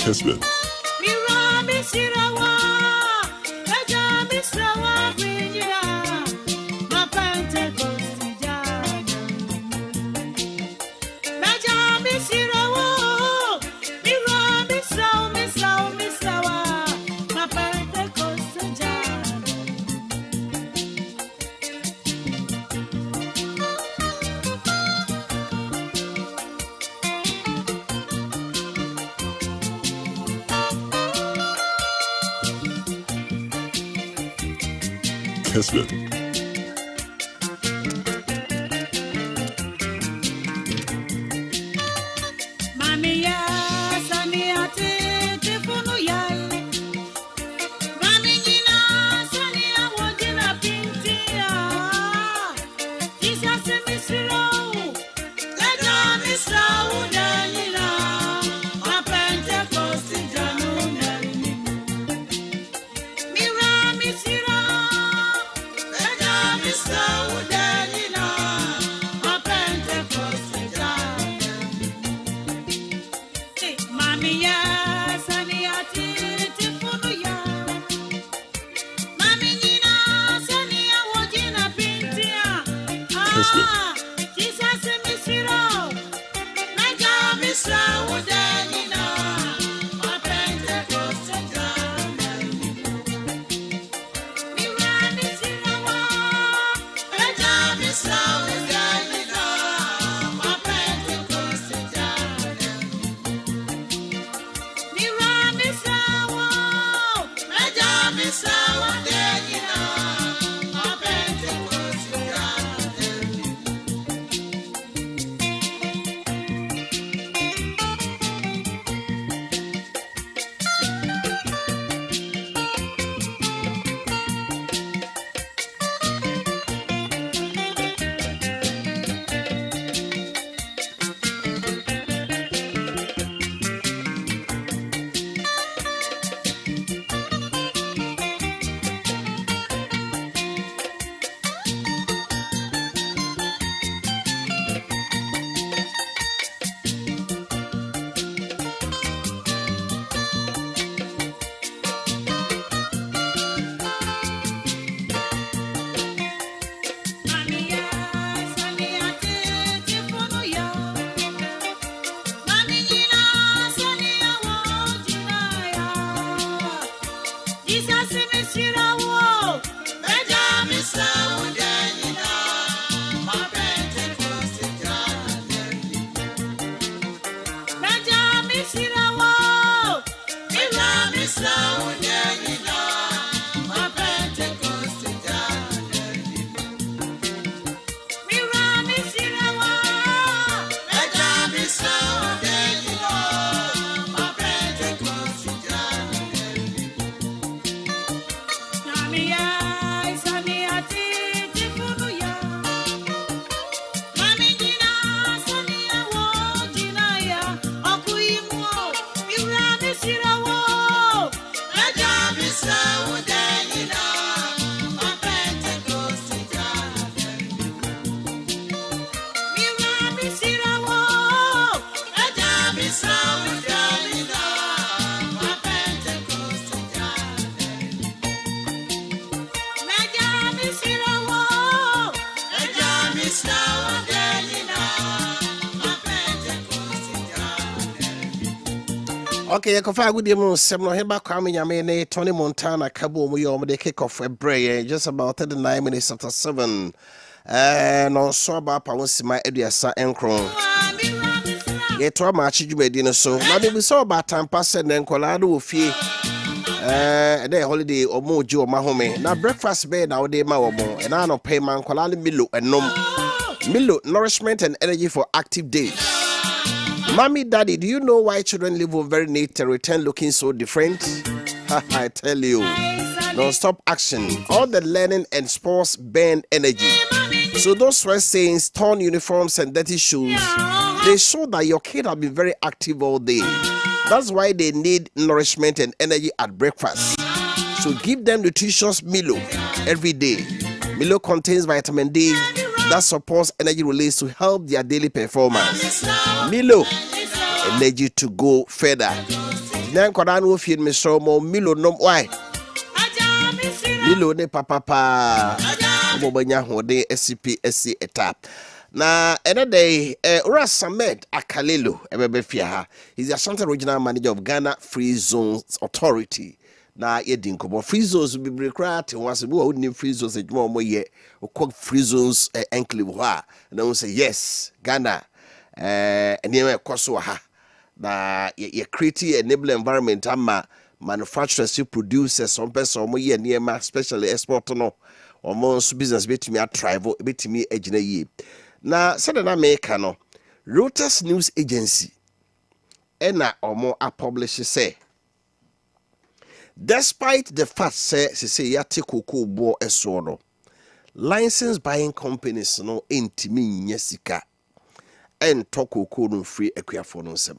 Kessben. Kessben. Okay, Kofa good evening. Semno heba kwame nyame ne Tony Montana kabo mu yo de kick off a break just about 39 minutes after 7. No so ba pa wonsima aduasa enkron. Ye to ma chi dwumadi no so. Na be so ba tampa se ne nkola do ofie. Dey holiday omo ji o ma home. Na breakfast be na wo de ma wo mo. E na no pay man nkola le Milo enom. Milo nourishment and energy for active days. Mommy, daddy, do you know why children live on very neat and return looking so different? I tell you, non-stop action, all the learning and sports burn energy. So those sweat stains, torn uniforms, and dirty shoes, they show that your kid have been very active all day. That's why they need nourishment and energy at breakfast. So give them nutritious Milo every day. Milo contains vitamin D that supports energy release to help their daily performance. Milo, energy to go further. Milo no why? Milo ne papa Mobanya hode SCP SC etap. Na day Ura Samed Akalelo ebebefia ha. He's the Ashanti Regional Manager of Ghana Free Zones Authority. Na yedinko free zones be brekrat once we need free zones ejuma mo ye o free zones enclave ha. Na we say yes Ghana enye ekoso ha. Na ye create enable environment ama manufacturers who producers some person mo ye niema especially export no or business betimi a travel betimi agina ye. Na said na America no Reuters news agency ena omo a publish say despite the fact say yate cocoa bo eso no license buying companies no entimi nyesika en to cocoa no free equiafo no nsem.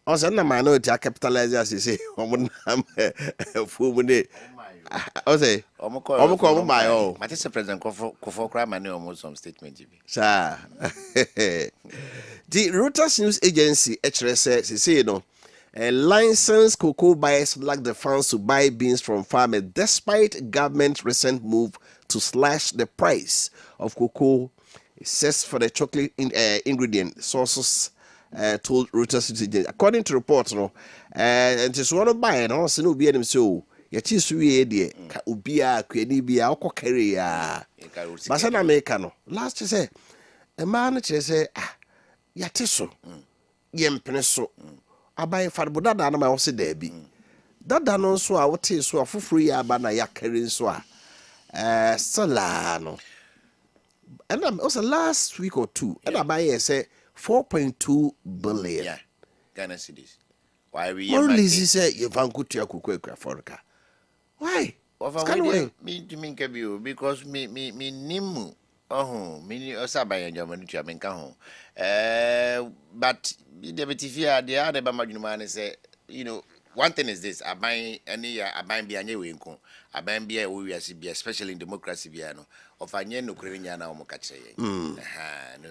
Also na minority capitalize as say omo nam fu ne say omo buy oh my president kofo cry money almost some statement gibi sir. The Reuters news agency HRS say no licensed cocoa buyers lack the funds to buy beans from farmers despite government's recent move to slash the price of cocoa. It says for the chocolate ingredient sources told Reuters agency. According to reports, no, and just want to buy no, so no be them so. Yeti suye de ka ubia kwani bia okokare ya. Basa na America no. Last you say a man say yate so. Yempene so. Abai farbo dada na ma wo se da bi. Dada no so a wote so afufuru ya aba na yakare so a sala no. And also last week or two and abai say 4.2 billion. Yeah. Ghana cedis. Why we more lazy say you vankutu ya kukwe Africa. Why? Me to me because me nimu me osabaya Germany to America ho. But the betifia the other bamajumane say, you know, one thing is this, I buy be anye we nko. I buy be we especially in democracy bia no. Of anye no krenya na omo kache ye. No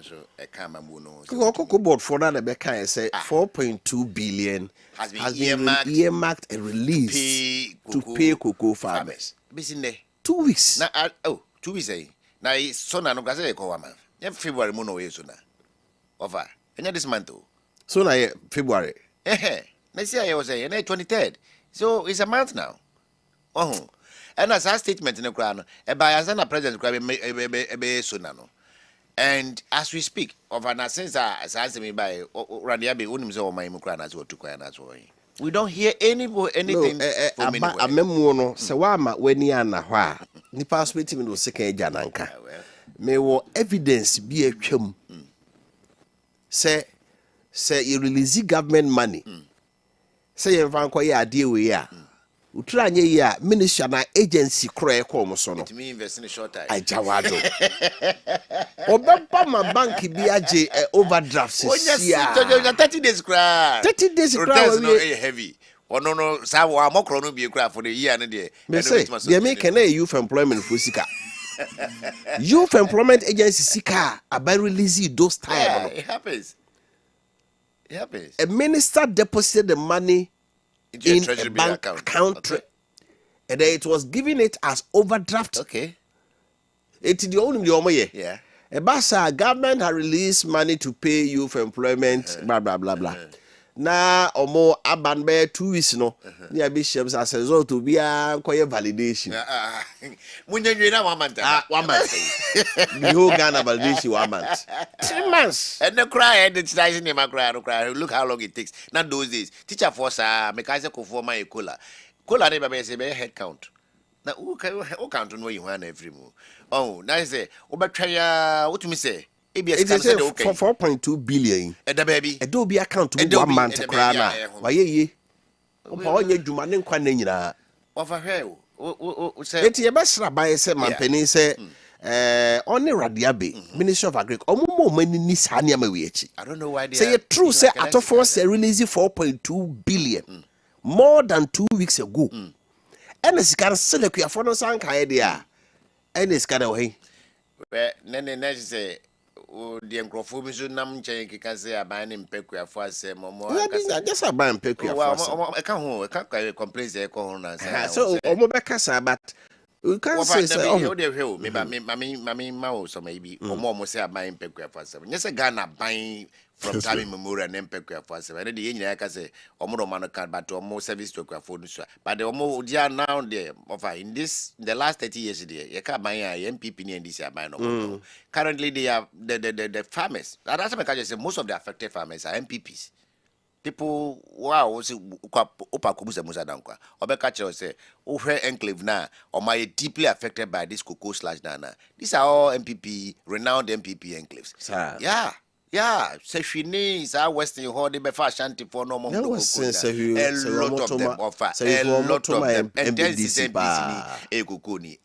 so e kama mu no. Cocoa board for that be can say 4.2 billion has been earmarked and released to pay cocoa farmers. Bisinde 2 weeks. Na 2 weeks eh. Na so na no gase e ko wama. February mo no we so na. Over. Enya this month o. So na February. Next year I was saying 23rd. So it's a month now. And as a statement in the crown, a by as a president no. And as we speak, of an since as me by Randiabe Unimzo my Mukrana as well to Kwana as well. We don't hear anything from anywhere. A memono, Sawama, when yana wa, the past meeting was second Jananka. May war evidence be a chum. Say you release government money. Say you van kwa ya deal we ya. Utranye ya ministry na agency kura ko mo so no. It mean invest in a short time. Ajawado. Obempa ma bank bi age overdraft sia. 30 days kura. 30 days kura we heavy. No sa wa mokro no bi kura for the year no there. Me say they make a youth employment for sika. Youth employment agency sika about release those time. Yeah, it happens. It happens. A minister deposited the money in a bank account, okay. And then it was giving it as overdraft. Okay. It's the only year. Yeah. A basa government has released money to pay you for employment, blah blah blah blah. Now or more abandoned 2 weeks no. Near bishops as a result to be a quiet validation. When you know 1 month. 1 month. The whole Ghana validation 1 month. 3 months. And the cry and it's nice in my cry. Look how long it takes. Not those days. Teacher for sa make I say for my cola. Cola never say head count. Now who count on where you want every move. Oh, nice say. Obataya what me say? It is 4.2 billion. And the baby. A do be account to 1 month to crana. Why ye? Upon your Juman and Quanina. Of a hair. Say, it's your best rabbi, said my penny, say, on Radiabe, Ministry of Agriculture, Omo many Nisania Mawichi. I don't know why they say a true say at of force release 4.2 billion more than 2 weeks ago. And it's kind of select your phone sank idea. And it's kind of way. Nene say the encrophobic nam change can say a buying in Pequia for say more. Just a buying Pequia. I can't complain the corner. So Omobekasa, but we can't say so. Mammy mouse or maybe or more say a buying Pequia for 7. Yes, a Ghana buying from time memorial and Pequia for 7. And the Indian can say Omo man card, but to more service to a phone. But the Omo dear now there in the last 30 years there, you can't buy a MPP and this year by no. Currently they are the farmers. That's what I say most of the affected farmers are MPPs. People wow say opa kubusa musa dankwa obeka che say ohwe enclave na or my deeply affected by this cocoa/nana. These are all MPP renowned MPP enclaves. Sir. Yeah, say Shini is our Western Horde be fa Shanti for no more. A lot of them offer a lot of them and then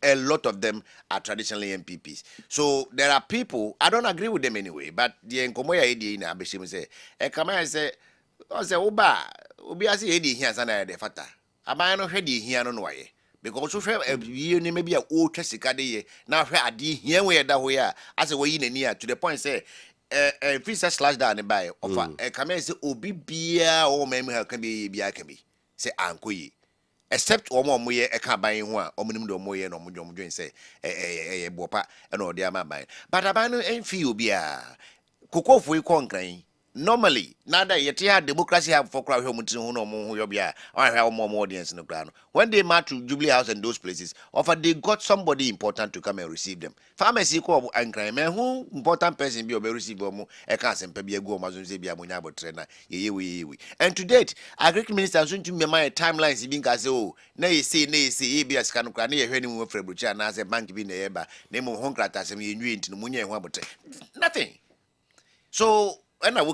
a lot of them are traditionally MPPs. So there are people I don't agree with them anyway, but the Nkomoya Edi in Abeshim say e kama say o say obi asi edi hia sana de fata aban no hwede hia no noye because so hwe you ni maybe a o twa sika de ye na hwe ade hia we da ho ya as we yi nani to the point say visa slash down by offer kama say obi bia o mem ha kan be bia kan be say ankoyi except omo ye e kan ban ho a omo nim do omo ye no omo dwen say bopa e no de ama ban but aban no enfi obi a kokofo yi konkran normally nada yet had democracy have for crowd home to no more yobia or have more audience in the ground. When they march to Jubilee House and those places, offer they got somebody important to come and receive them. Farmers equal and crime who important person be receive a cancer pebby go mazunzebia munyabo trainer ye. And to date, agriculture minister soon to me my timelines being as oh nay say be as can crane when for Bruchan as a bank being the eba name of Honkratas and you into the munya nothing. So and I we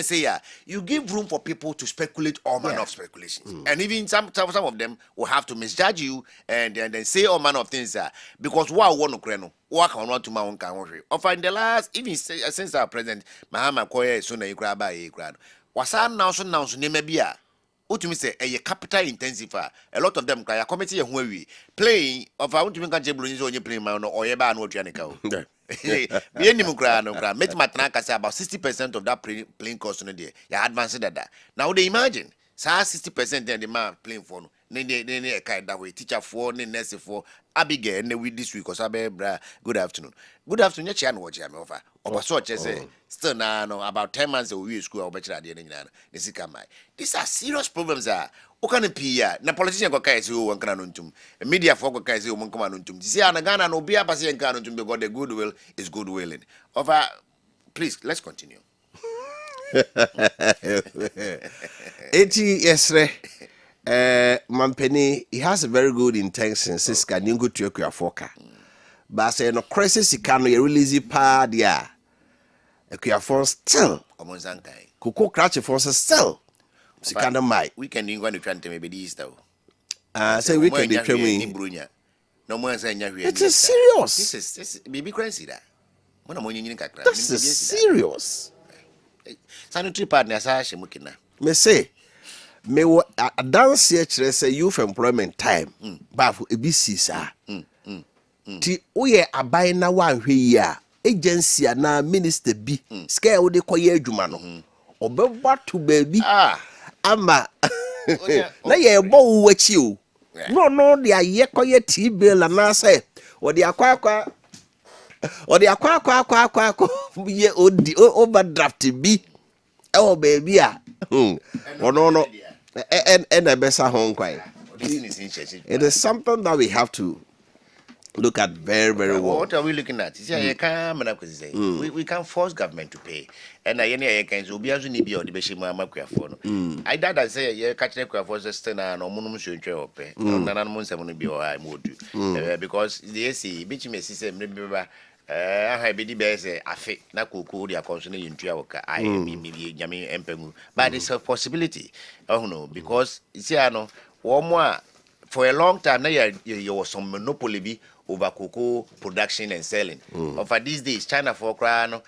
say you give room for people to speculate all manner of speculations, and even some of them will have to misjudge you and then say all manner of things because what one creno what can not to my own country. Or find the last even since our president Mahama Koye sooner you grab a grad was now name Utumi say a capital intensifier. A lot of them cry a committee and we playing of our ultimate country on your playing my or Eba and Otianico. Met Matranka say about 60% of that playing cost on the day. You advanced that. Now they imagine 60% then the man playing for no. Then kind that way teacher for nurse for Abigail and we this week or good afternoon. Good afternoon, Chan watch I'm over. Or so say still now about 10 months of we school or better at the end. These are serious problems Okane pia na politician kwa kaisi ho wankana nontum media for kwa kaisi ho wankama nontum see na Ghana no bia pase yanka nontum because the goodwill is goodwilling over please let's continue 80 yesre Mampeni he has a very good intention siska ningo tueku afoka but say no crisis ikano ye release pa dia ekuafo still omonzankai koko crash force still Sikana mai. Weekend in going to try to maybe this though. Say weekend in Brunya. No more saying it is serious. This is baby crazy that. When I'm on this is serious. Sanitary partners are shemukina. Me say me a dance here say youth employment time. But for ABC sir. Ti oye abai na wan hwe ya agency na minister bi scale wo de koye adwuma no. Obeba to baby. Ama na ye bo wachi o no de aye koye T-bill na say o de akwa ye overdraft bi e o baby a no and a better home kwai. It is something that we have to look at very well. What are we looking at? We can't force government to pay. And I can so be as ni be on the Beshima Maakye. I did say you catch the for Stena no monum should pay. Nana Monsa be or I would because the AC bitch system remember I be the best afe na kuku dia concerning in Tuaoka. I maybe Yami Empemu. But it's a possibility. Oh no, because it's no one more for a long time now you was some monopoly be over cocoa production and selling. For these days, China for crown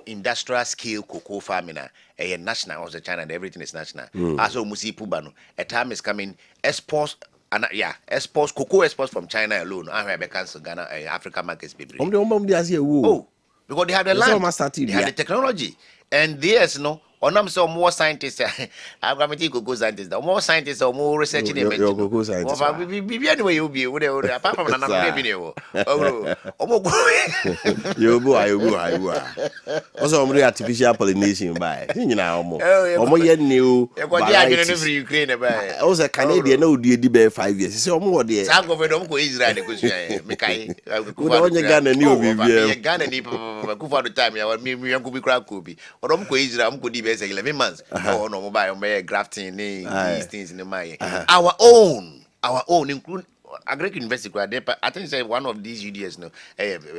industrial scale cocoa farming. National also China and everything is national. Also musi pubano. A time is coming exports. And exports cocoa exports from China alone. I have cancel Ghana African markets. Oh, because they have the land, they have the technology, and there's no. Onam so more scientists. I'm going to go scientists. More scientists or more research in the go scientists. Anyway, you'll be apart from an video. Also, I'm artificial pollination by almost new. Ukraine. I was a Canadian, no, dear 5 years. So, more dear. Some of them go Israel because Ghana new Ghana for the time. I could be crab could be. Or don't go Israel, could be 11 months. Oh, no, mobile grafting, these things in the mind. Our own, including Agric University. I think say one of these UDS no,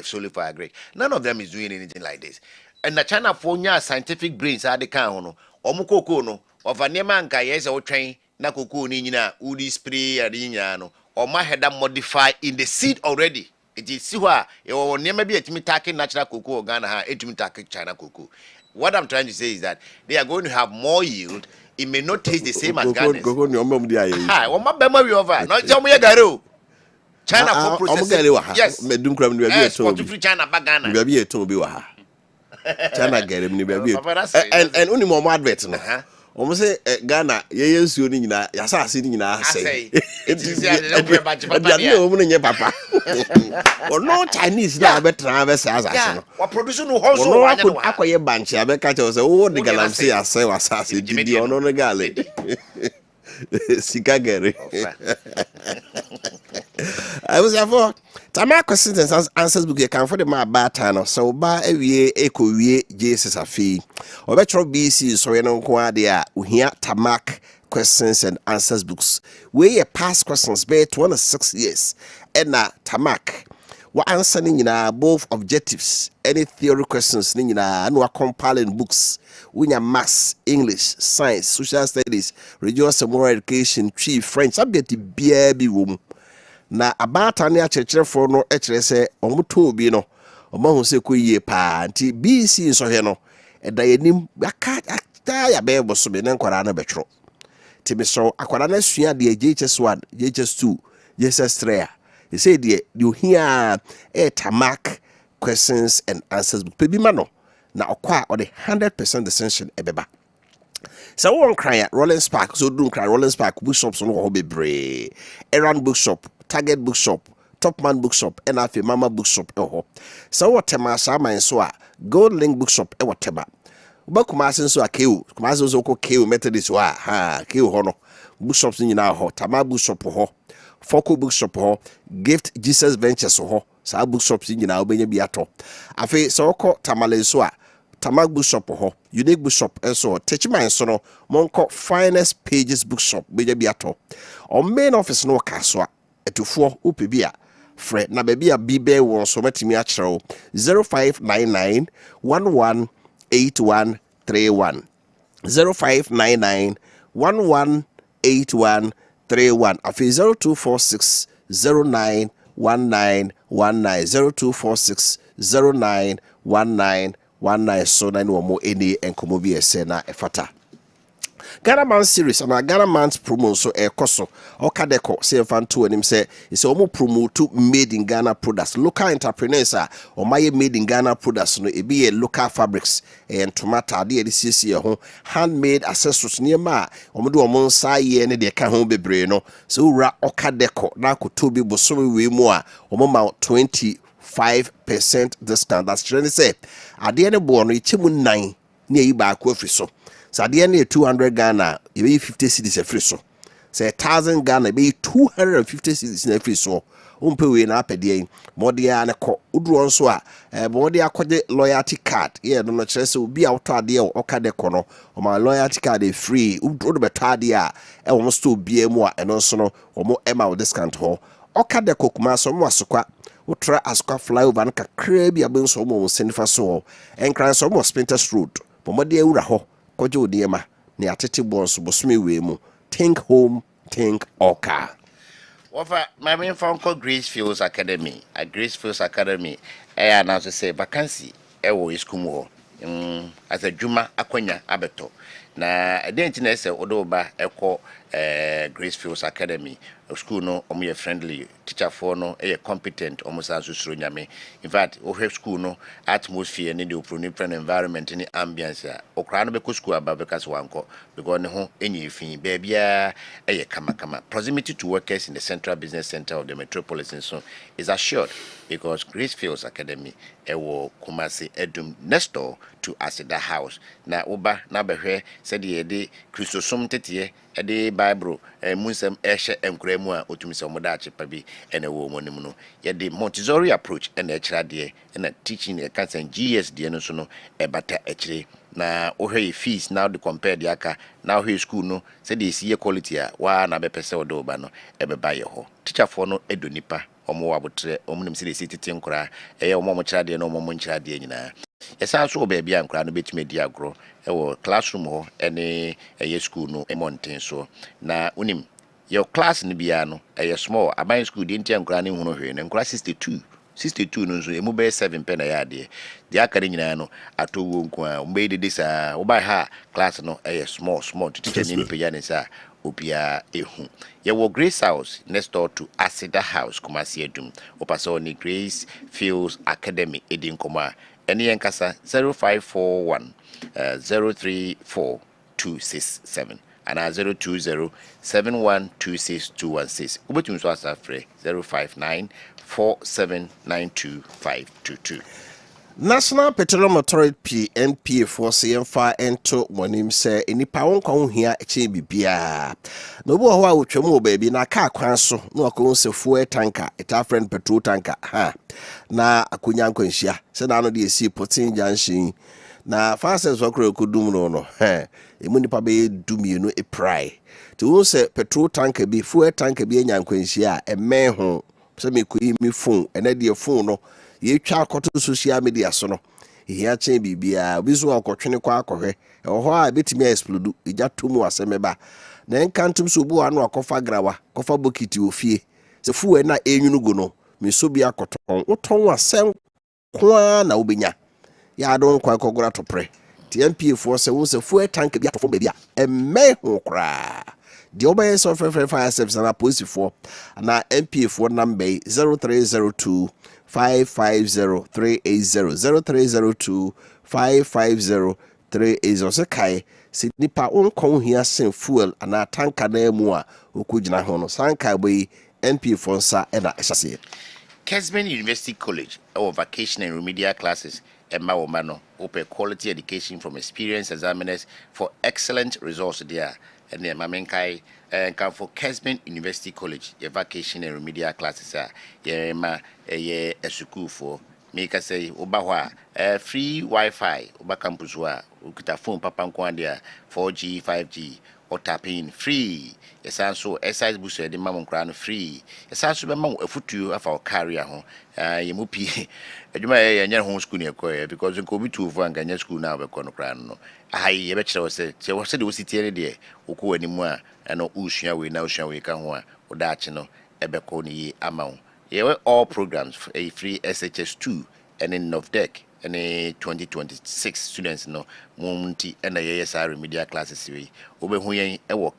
solely for Agric. None of them is doing anything like this. And the China for scientific brains are the count. Omukoko no, of a Nemanka, yes, or train, Nakoko Nina, Udi spray, Adiniano, or my head modify in the seed already. It is Siwa, or never be a Timitaki natural cocoa or Ghana, a Timitaki China cocoa. What I'm trying to say is that they are going to have more yield. It may not taste the same as Ghana. China for processing. Yes. For China back Ghana. China get him. And only more adverts. Almost say Ghana, yes, you need assassin. I say papa. Or no Chinese now better as what production also acquire bunch. I bet catch us all the Galamsey as say assassin. Did you know the galley? Sikageri. I was for Tamar questions and answers book you can for the my batano. So by a year echo ye Jesus a fee. Or better BC so you know quadia we hear Tamak questions and answers books. We past questions by 26 years. And Tamak. What answering in both objectives, any theory questions, no compiling books, when your maths, English, science, social studies, religious and moral education, tree, French, subject to be room. Na about any church for no HSA, or Mutubi no, or Mahose Kuye pa, anti BC so here no, and Dianim, I can't tire bear was so be an Corana betro. Timiso, Aquarana Suya, the JHS1, JHS2, JHS3. They say you hear a Tamak questions and answers book. Baby mano. Now acquire or the 100% essential ebeba. So one cry at Rolling Spark, so don't cry Rolling Spark bookshops on hobby bray. Errand bookshop, Target bookshop, Topman bookshop, and Afi Mama bookshop. So what tema sama and so Gold Link bookshop e whatever. Bakumasin so a Q, Kumazo Zoko Q Methodist wa ha Q hono. Bookshops in our ho, Tama bookshop ho. Foco bookshop ho, Gift Jesus Ventures ho, sa bookshops in our Benya Biato. Afe so ko Tamale soa, Tamak bookshop ho, Unique bookshop and so Techima and sono, Monko Finest Pages bookshop, Benya Biato. On main office no caswa, etufo upibia. Fred na baby a bibe won so metimi achro 0599 118131 0599 118131 afi 0246 091919 0246 091919 so na no mo eni enkomo bi ese na efata Ghana Man series and Ghana Man's promo so koso Okadeko say fanto and him say it's almost promo to made in Ghana products. Local entrepreneurs or my made in Ghana products no it be a local fabrics and tomato the CC home handmade accessories near ma or do among say any de can home be no so ra Okadeko na ko to be bosomi we more or 25% discount. That's trying say at the end of born ichimu 9 near you back with so. So at the end of 200 Ghana, you pay 50 cedis a free so. Say 1,000 Ghana, you pay 250 cedis in a free so. Umpe we na pedi more dia na ko udru so a more dia kwode loyalty card. Yeah, no chese obi a auto ade o Okadeko no. O ma loyalty card e free. Udru beto ade a e wo sto obi emu a eno so no o mo ema discount ho. Okadeko kuma so mo asokwa. Utra asokwa flyover na kakra bi abenso mo senifa so. Enkran so mo Spinters Road. Mo dia ura ho. Kojo diema ni atete bonso bosome we mu think home think oka Wofa, my main phone called Gracefields Academy. At Gracefields Academy, I announced say vacancy. School as a Juma Akonya Abeto. Na identity say Odoba Eko Gracefields Academy. School no omo friendly, teacher for no competent almost as nyame. In fact, o school no atmosphere ni the different environment ni ambience ya. Okra no be school aba because wanko because ne ho enyi fin bebia kama. Proximity to workers in the Central Business Center of the Metropolis so is assured because Gracefields Academy ewo Kumasi Edum next door to Asida House. Na oba na behwe said de Christosom tetie ede Bible munsem ehye enkura mu a otumi se omoda achepa bi ene wo mo nim no ye de Montessori approach ene ekira de ene teaching e kan san GSD no so no ebata ekire na ohwe fees now the compare the aka now here school no say the see quality a wa na be pese odo ba no ebeba ye ho teacher for no edonipa omo wabotre omunim se the city tinkura eye omo mo kira de no omo mo kira de nyina yesa so oba bia nkura no betime di agro ewo classroom ho ene eye school no emonten so na unim your class ni bia no eye small aban school di ntia nkura ne hunu hwe ne nkura 62 no so emu be 7 pen na ya de akare nyina no atowo nko a mbe de sa oba ha class no small teacher ni pe ya ne sa obia ehu ye wo Grace House next door to Asida House Kumasi Edum opaso ni Gracefields Academy edin koma eni enkasa 0541 034267 and 02071262216 ubetum so asafre 059479252. National Petroleum Authority PNP for CM5 ento monim se enipa wonko ho hia eche bibia no bo ho a wotwam baby na ka kwan so na akon se fuel tanker eta friend petrol tanker ha na akonya nkwanhia se na no de esi potin junction na fastest wakro kodum no emu nipa be dumienu e pry to won se petrol tanker bi fuel tanker bi enya nkwanhia emme ho se me ko mi phone ena de phone no ye twa akoto social media so no hia chen bibia bizo akotwene kwa akohwe ho a betimi explode ija tomu asemeba na enkantum so bu anu akofa grawa kofa bokiti ofie se fuwe na enyunu go no me so bi akoton woton asem kwa na obenya ya don kwa kogora topre TMP for se wo se fuwe tank bi atofo bebia emme ho kra the obey so fire service na police for na MP for number 0302 550-380 0302-550-380 se kai si nipa onkon hia sen fuel ana tanka na emu a okugina ho no sanka boy NP for nsa e na ehase Kessben University College our vacation and remedial classes Emma Womano open quality education from experienced examiners for excellent results there and the mamenkai come for Kessben University College your vacation and remedial classes yeah ma a school for make us say oba free Wi-Fi oba campus wa ukita phone papa nko dia 4G 5G or tapping free yes so exercise boost the mamon kran free yes so be ma afutu afa carrier ho yemupi aduma nya ho school ne koye because nko bi tu for anya school na be kono kran no ai ye be kire wose che wose de wositi ene de okwo animu a eno usua we na usua we ka ho a odachi no ebe ko ni ama yeah, all programs a free SHS2 and in NOVDEC and a 2026 students no munti and a ASR remedial classes we over who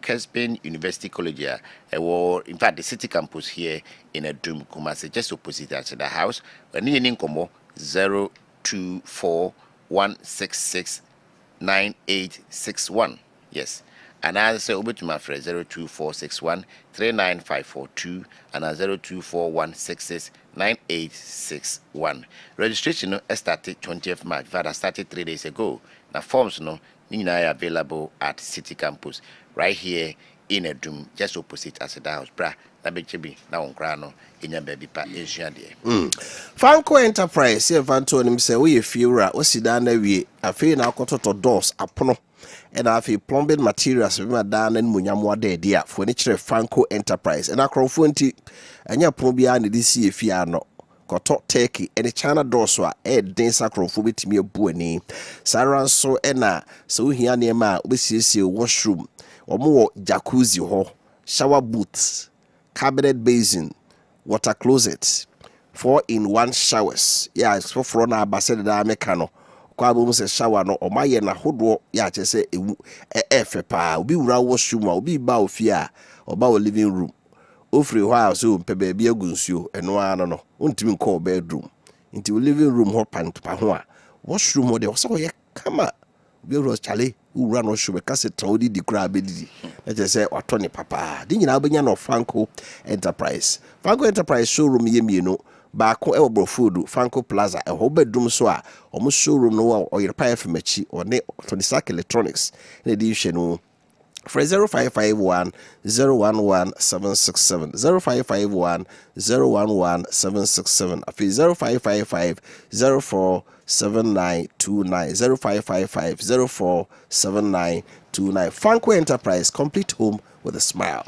Kessben University College in fact the city campus here in a Doom Kumasi just opposite at the house and in Incomo 0241669861 yes. And I say over to my friend 024613954 and 02416698661. Registration started 20th March, but started 3 days ago. Now forms no are available at City Campus right here in a doom just opposite as a house. Bra na bechebi na onkrano inya baby pa ensua de. Franco Enterprise ye vanto nim se we fiura o sida na wie afi na akototo doors apono and afi plumbing materials we ma da na munyamwa de dia fo ni kire Franco Enterprise and akrofo nti anya pono bia na disi efi ano koto turkey and China doors wa den sakrofo betimi abu ani saran so na so hia ne ma obesiesie washroom omo jacuzzi ho shower booths cabinet basin, water closet, 4-in-1 showers. Yeah, it's for na abase da mekano. Kwa bo se shower no o maye na hodo ya che se efe pa obi wura washroom obi ba ofia oba o living room ofri hwa so mpe ba bia gunsuo eno ano no ontimi nko bedroom nti living room ho pa ho a washroom de so ye kama bi wura chale wura no hwe ka se tan odi di kura bedidi na che se wato ne papa di nyina obenya no Franco Enterprise showroom ye mienu baako e wo food Franco Plaza e ho bedroom so a omo showroom no o yere pa fmachi one Tonisac Electronics na di hwe no for 0551 011 767 0551 011 767 afi 0555 047929 0555 047929 Franco Enterprise, complete home with a smile.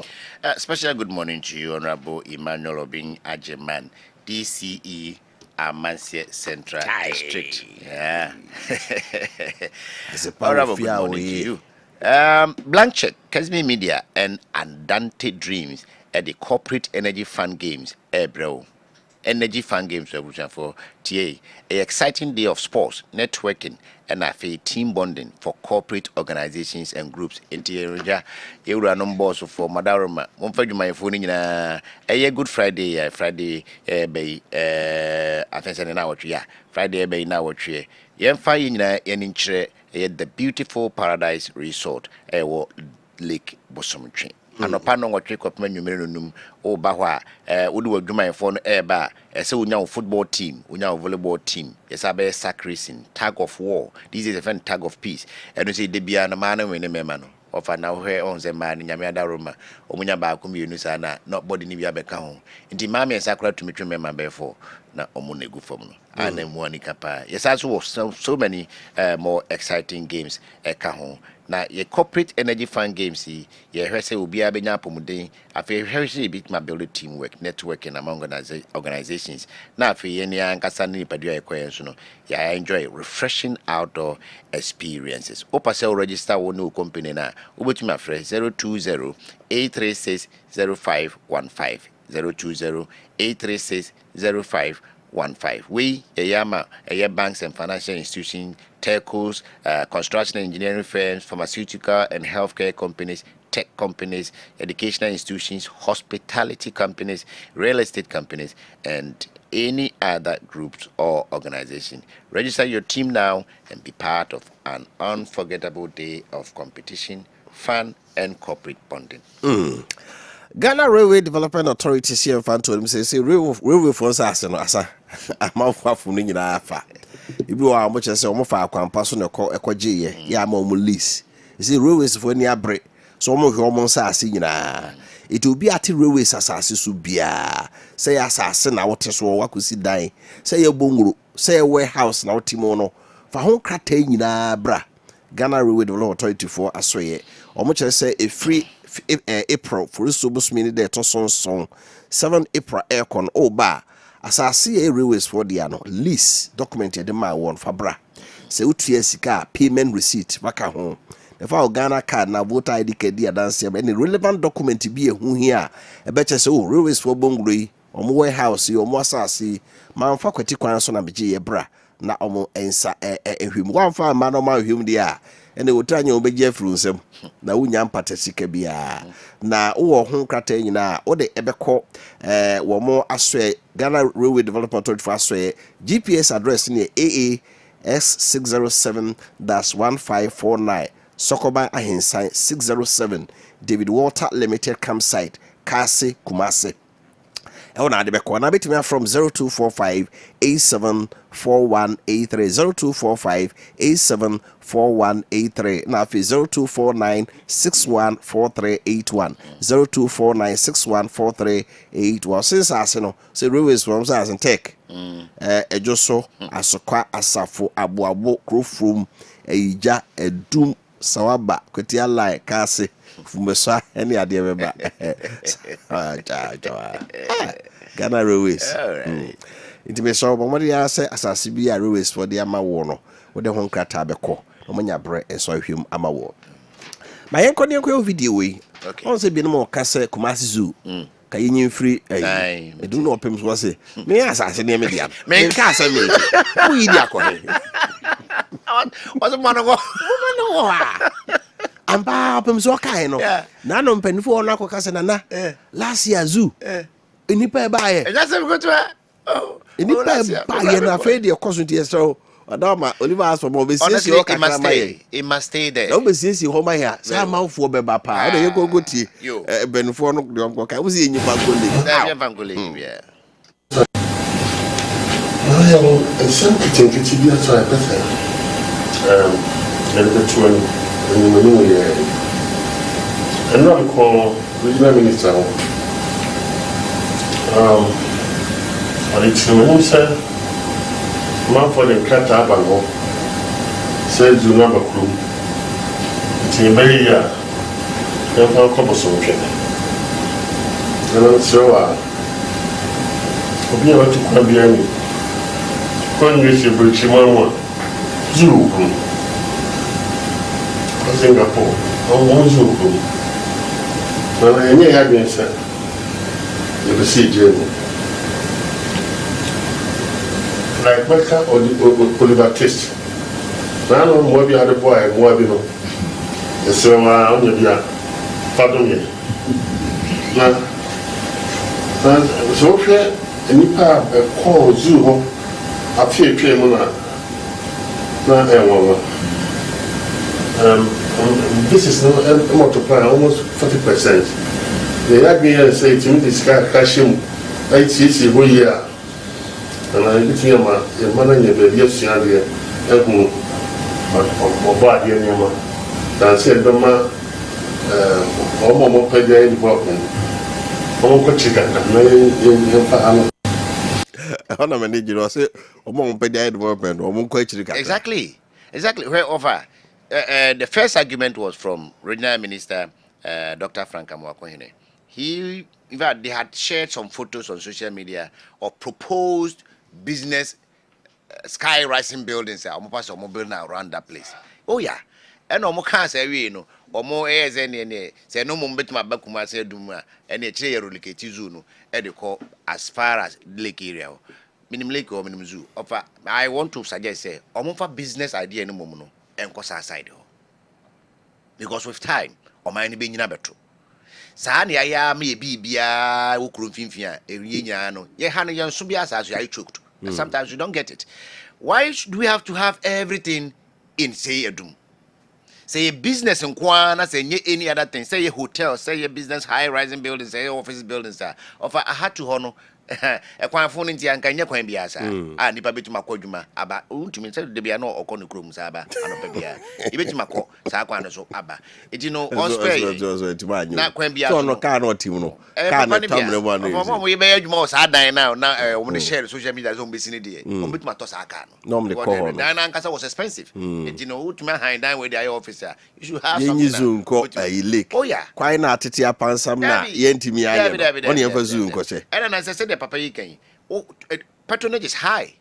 Special good morning to you, Honorable Emmanuel Obin Ajeman, DCE, Maakye Central District. Yeah. Honorable, good morning to you. Blank check, Kessben Media and Andante Dreams at the Corporate Energy Fund Games, bro. Energy Fund Games for TA, a exciting day of sports, networking, and a team bonding for corporate organizations and groups. Interior, you are numbers for Madaroma. One for you, my phone in a Good Friday, I think an hour, Friday, by now, tree. Yen fire in the beautiful Paradise Resort, Lake Bosomtree. And upon what trick of menu or Bahwa, would do my phone bar, so we know football team, we know volleyball team, yes, I bear sack racing, tag of war, this is a fan tag of peace, and you say they be an man when a man. Of an hour on the man in Yamada Roma, or Munyaba Kumusana, not body Nibia Becahon. Inti Mammy and Sacra to me remember before, not Omune Gufom, and then one capa. Yes, as was so many more exciting games at Cajon. Now, your corporate energy fund games, your Hesse will be a Benapomude, a very bit my building teamwork, networking among organizations. Now, for any Ankasani Padua Equation, I enjoy refreshing outdoor experiences. Opasel register one new company now. Over to my friend 020-836-0515. 020-836-0515. We, Yama, banks and financial institutions, telcos, construction and engineering firms, pharmaceutical and healthcare companies, tech companies, educational institutions, hospitality companies, real estate companies, and any other groups or organization. Register your team now and be part of an unforgettable day of competition, fun, and corporate bonding. Ghana Railway Development Authority here fan to them say railway for us asa am for ni nyina afa ibi wa mo che say o mo fa akwampa so na ekoje ye ya ma o mo lease say railways for ni abre so o mo hwe o mo asa nyina it will be at railways asase so bia say asase na wote so wakosi dan say ye bonguro say warehouse na wote mo no fa ho krata nyina bra Ghana Railway Development Authority for asoye o mo che say a free April for this subus mini de to son 7 April aircon ba asase railways for the lease documented the my one fabra se utua sika payment receipt baka ho the fa Ghana card na voter ID card adanse any relevant document bi ehu here e be che se railways for bonguro yi omo warehouse yi omo asase man fa kwati kwan so na beje ye bra na omo ensa ehwim wan fa ma no ma hwim dia ene wotanya obeje frunsem na wunya mpata sika bia na wo ho krata nyina wo de ebekọ wo mo asoe Ghana Railway Development Authority for asoe GPS address ni AAS607-1549 Sokoban Ahensan 607 David Walter Limited Campsite Kase Kumase. Na de beko na betimi from 0245-874183 0245-874183 na fi 0249-614381 0249-614381 since aseno say railways from as and tech ejoso asokwa asafo aboabo krofrom eija edum sawaba kwetia lai kase fumesa any ade beba Ghana Railways. Intimation bomodi ya say asase bi railways for the amawo no wo de ho nkrata beko no manya bre enso ahwem amawo ma yenkoni enko video we on say bi no mo ka say Kumasi Zoo Kayin free I do not pimps was it. Me assassin me dia. Me casa me. We dia ko. What's a man go? Ampa pimps wa kai no. Na no mpanifo na akokase na last year zoo. Enipa ba ye. Just go to Enipa ba ye na fe de koso ntie so. Adama Oliver ask for more be see o kakra ma it must stay there. No be see homa here. Say amanfo be ba pa. O de ye go tie. Benufo no de onko kai. Wo see enyipa go le. Yeah. I have a simple thing to be a try better. And the one in the new year. And not call regional minister. I need to say, man for the cat up and go. Says you never crew. It's in a very year. Then for a couple of something. And I'm so, be able to come behind me. Congress of Richmond, Zoo, Singapore, or Zoo. When I may have been said, you will see Germany. Like Mecca or the Oliver Twist. Now, no more be other boy, more be no. The same on your pardon me. Now, so fair. Nipa call zoo Appiah this is no multiply almost 40%. They had me and say to me this guy Kashim, I see who you are. And I get him a man in the baby of Sialia, or body and Yama. And said, Doma, almost paid the development. Almost chicken, Ona manage you say omo mpe dey development omo ko achiri ka. Exactly where over the first argument was from regional minister Dr. Frank Amwakohene. He in fact they had shared some photos on social media of proposed business sky rising buildings omo pass omo building around that place. Oh yeah, and omo kan say we no omo ne say no mo betima bakuma say duma and e kire relocate zoo no e dey call as far as lake area minimum lake or minimum zoo. I want to suggest say omo for business idea no mo no enko side ho because with time o man ni be nyina beto saa ne ya me bibia wo kuro mfimfia ewie nyina no ye ha no ye nso bia saa so ya choked and sometimes you don't get it. Why do we have to have everything in say edum? Say a business in Kwana, say any other thing, say a hotel, say a business high rising buildings, say office buildings. Of I had to honor a quan phone in Tiankanya Quambiasa, and if I bet my quadruma about to me, said the piano or Conocrum Saba, and Pepia. You bet my co, Saquana so Abba. It you know, on spray, not Quambia, no car or Timo. Can't we made more sad now, when the share social media zone vicinity, with my Tosaka. Normally, Diana was expensive. It you know, to my hind down with the officer. You should have some Zoom called a lake. Oh, yeah. Quite not to up on some yentimi. Only ever Zoom, and as I said, the papa patronage is high.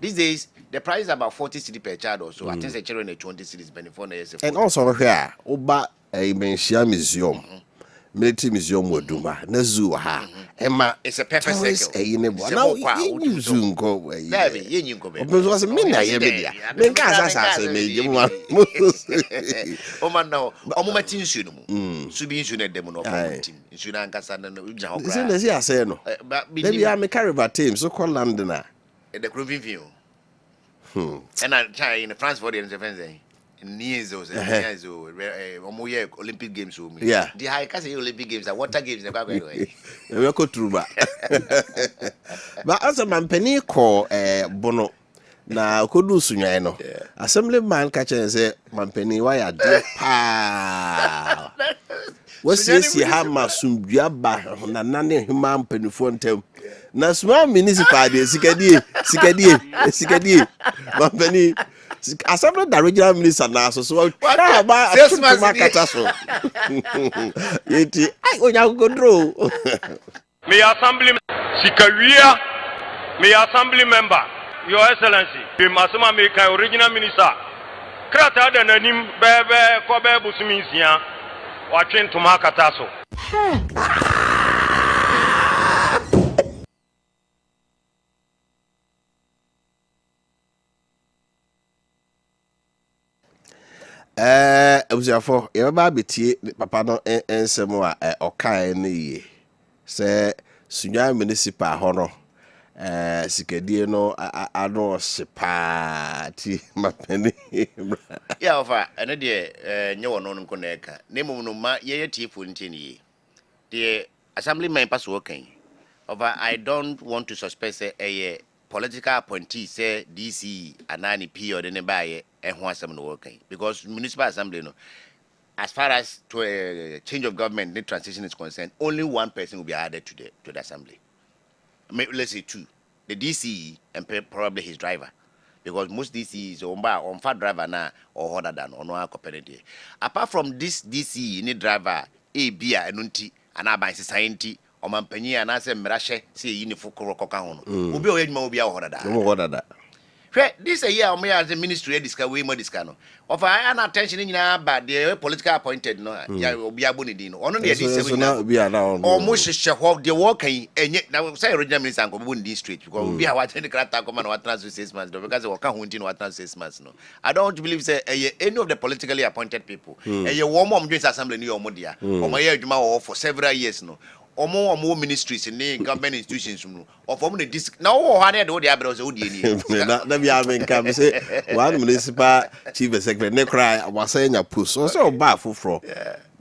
These days, the price is about 40 cedi per child or so. I think the children are 20 cedis before years. And also here, Oba a Menshia Museum. Military Museum would do ma Nazu ha. Emma, it's a pepper circle. Now, you soon go away. You was a minute. Then Gaza made you one. Oh, man, no, Omomatin Sunum. Subin Sunet Demono, Sunan Cassan and Uja. Isn't as I say no? But maybe I'm a caravan team, so called Londoner. At the Croving View. And I try in France for the intervention. Near those Olympic Games. Yeah, the high class Olympic Games are water games. We go through that. But as a man penny call Bono na Kodu Sunya no. Assemblyman catch and say man penny why are dear pa. What's this you have my sumbiaba na nane human penny phone tem. Na small municipality sikadi man penny. Assembly the regional minister now, so about catastrophe. I go through. Me assembly Sikawia, me assembly member, Your Excellency, the Masuma Meka original minister. Krata de nanim bebe kobe busimisia, watching to Makataso. Abusiafo, yɛbɛba abɛtie papa no nsɛm a ɔkae no yie sɛ Sunya municipal hɔ no sikadie no ano ɔhye paa ti mapani Yeah, Wofa, ɛno deɛ nyɛ wɔ no nko na ɛka na mmom no ma yɛyɛ tiefo nti ne yie deɛ assemblyman pa so wɔkan Wofa, I don't want to suspect say a political appointee say DC anani P or the nearby ɛho asɛm no wɔkan because municipal assembly no as far as to a change of government the transition is concerned, only one person will be added to the assembly. Let's say two, the DC and probably his driver, because most DC is on fat driver now or other than on our company. Apart from this DC, any driver, a beer and unti and I buy society or mampany and I say Mirashe say uniform cocahono. Ubi or Mobia or that. This a year me as a ministry discuss we more discuss no. Of I an attention in but the political appointed no ya obi abonidin no. Ono dey this we now be now. Almost shehwo the work and yet now say original minister go be in street because we are watching the character come and what transfer 6 months because we can hunting what transfer 6 months no. I don't believe say any of the politically appointed people e warm joint assembly ni omo dia. Omo ye adwuma for several years no. Omo ministries in the government institutions or from the disc now one of the others na be amen come say one municipal chief executive ne cry was saying a push so ba foforo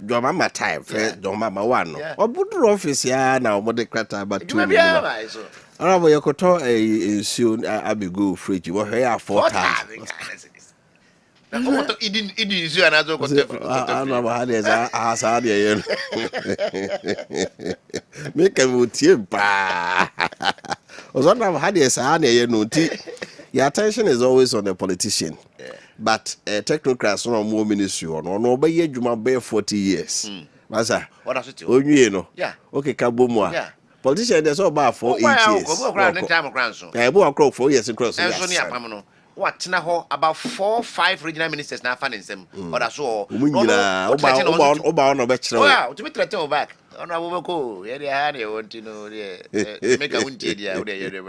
do mama time do mama one no obudu office ya na omo de krata ba two ara bo yekoto ensio abego fridge wo hwe ya 4 times it is you another I know how there's a sad year. Make a mutim pa. Ozona had a sad year no tea. Your attention is always on the politician. But technocrats no more ministry or no by ye juma bear 40 years. Masa. What does it you know? Yeah. Okay, Kabumwa. Yeah. Politician there's all about 4 8 years. I bought 4 years across. What now about 4 or 5 regional ministers now finding them or that's all. Oh, to be threatened back. On our go, yeah, they had a want to know, make a winter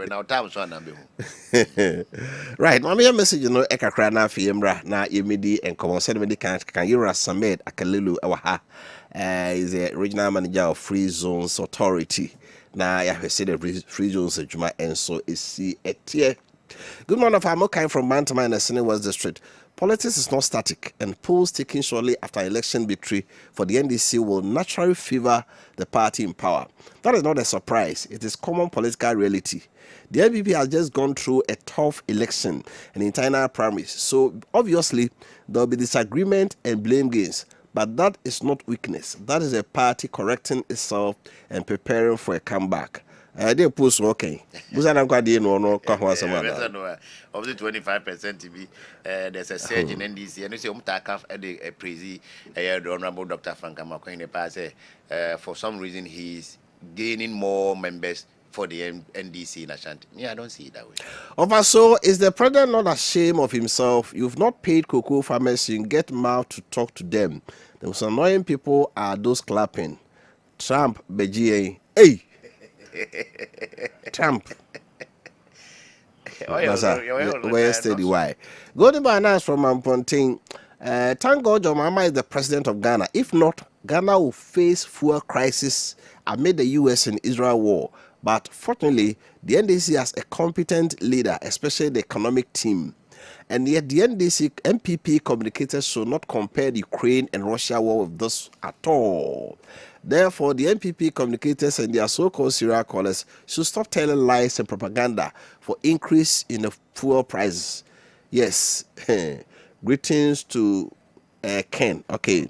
now time so right, mommy, a message, you know, Eka Fiembra, na Yemidi and Common Sedimity can you Samed Akalilu Awaha is a regional manager of Free Zones Authority. Now, I have said the Free Zones Juma and so is see a tier. Good morning, I'm Maakye from Bantama in the Sydney West District. Politics is not static, and polls taken shortly after election victory for the NDC will naturally favor the party in power. That is not a surprise. It is common political reality. The NPP has just gone through a tough election and internal primaries, so obviously there will be disagreement and blame games. But that is not weakness. That is a party correcting itself and preparing for a comeback. They post okay. Of the 25% to be there's a surge in NDC and you say Umtakaf at the praise Honorable Dr. Frank Amakwin in the past for some reason he's gaining more members for the NDC in Ashanti. Yeah, I don't see it that way. Also, is the president not ashamed of himself? You've not paid cocoa farmers, you get mouth to talk to them. The most annoying people are those clapping. Trump, Beijing, hey! Trump. Where steady why? Golden Bananas from Amponting. Thank God your mama is the president of Ghana. If not, Ghana will face fuel crisis amid the US and Israel war. But fortunately, the NDC has a competent leader, especially the economic team. And yet the NDC MPP communicators should not compare the Ukraine and Russia war with this at all. Therefore, the MPP communicators and their so-called serial callers should stop telling lies and propaganda for increase in the fuel prices. Yes. Greetings to Ken. Okay.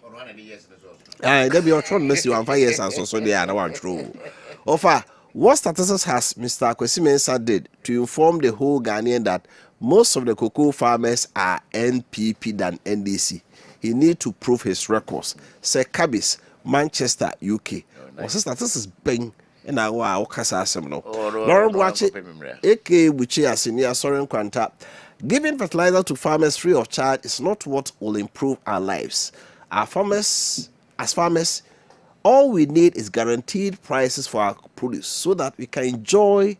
There be your tron mess you 5 years and so they are one true. Offer, what statistics has Mr. Kwesi Mensah did to inform the whole Ghanaian that most of the cocoa farmers are NPP than NDC? He need to prove his records. Sir Cabis, Manchester, UK. Nice. Statistics bang in our Okasa no. Lauren watch it. AK Buchi Asinia Soren Quanta. Giving fertilizer to farmers free of charge is not what will improve our lives. As farmers, all we need is guaranteed prices for our produce so that we can enjoy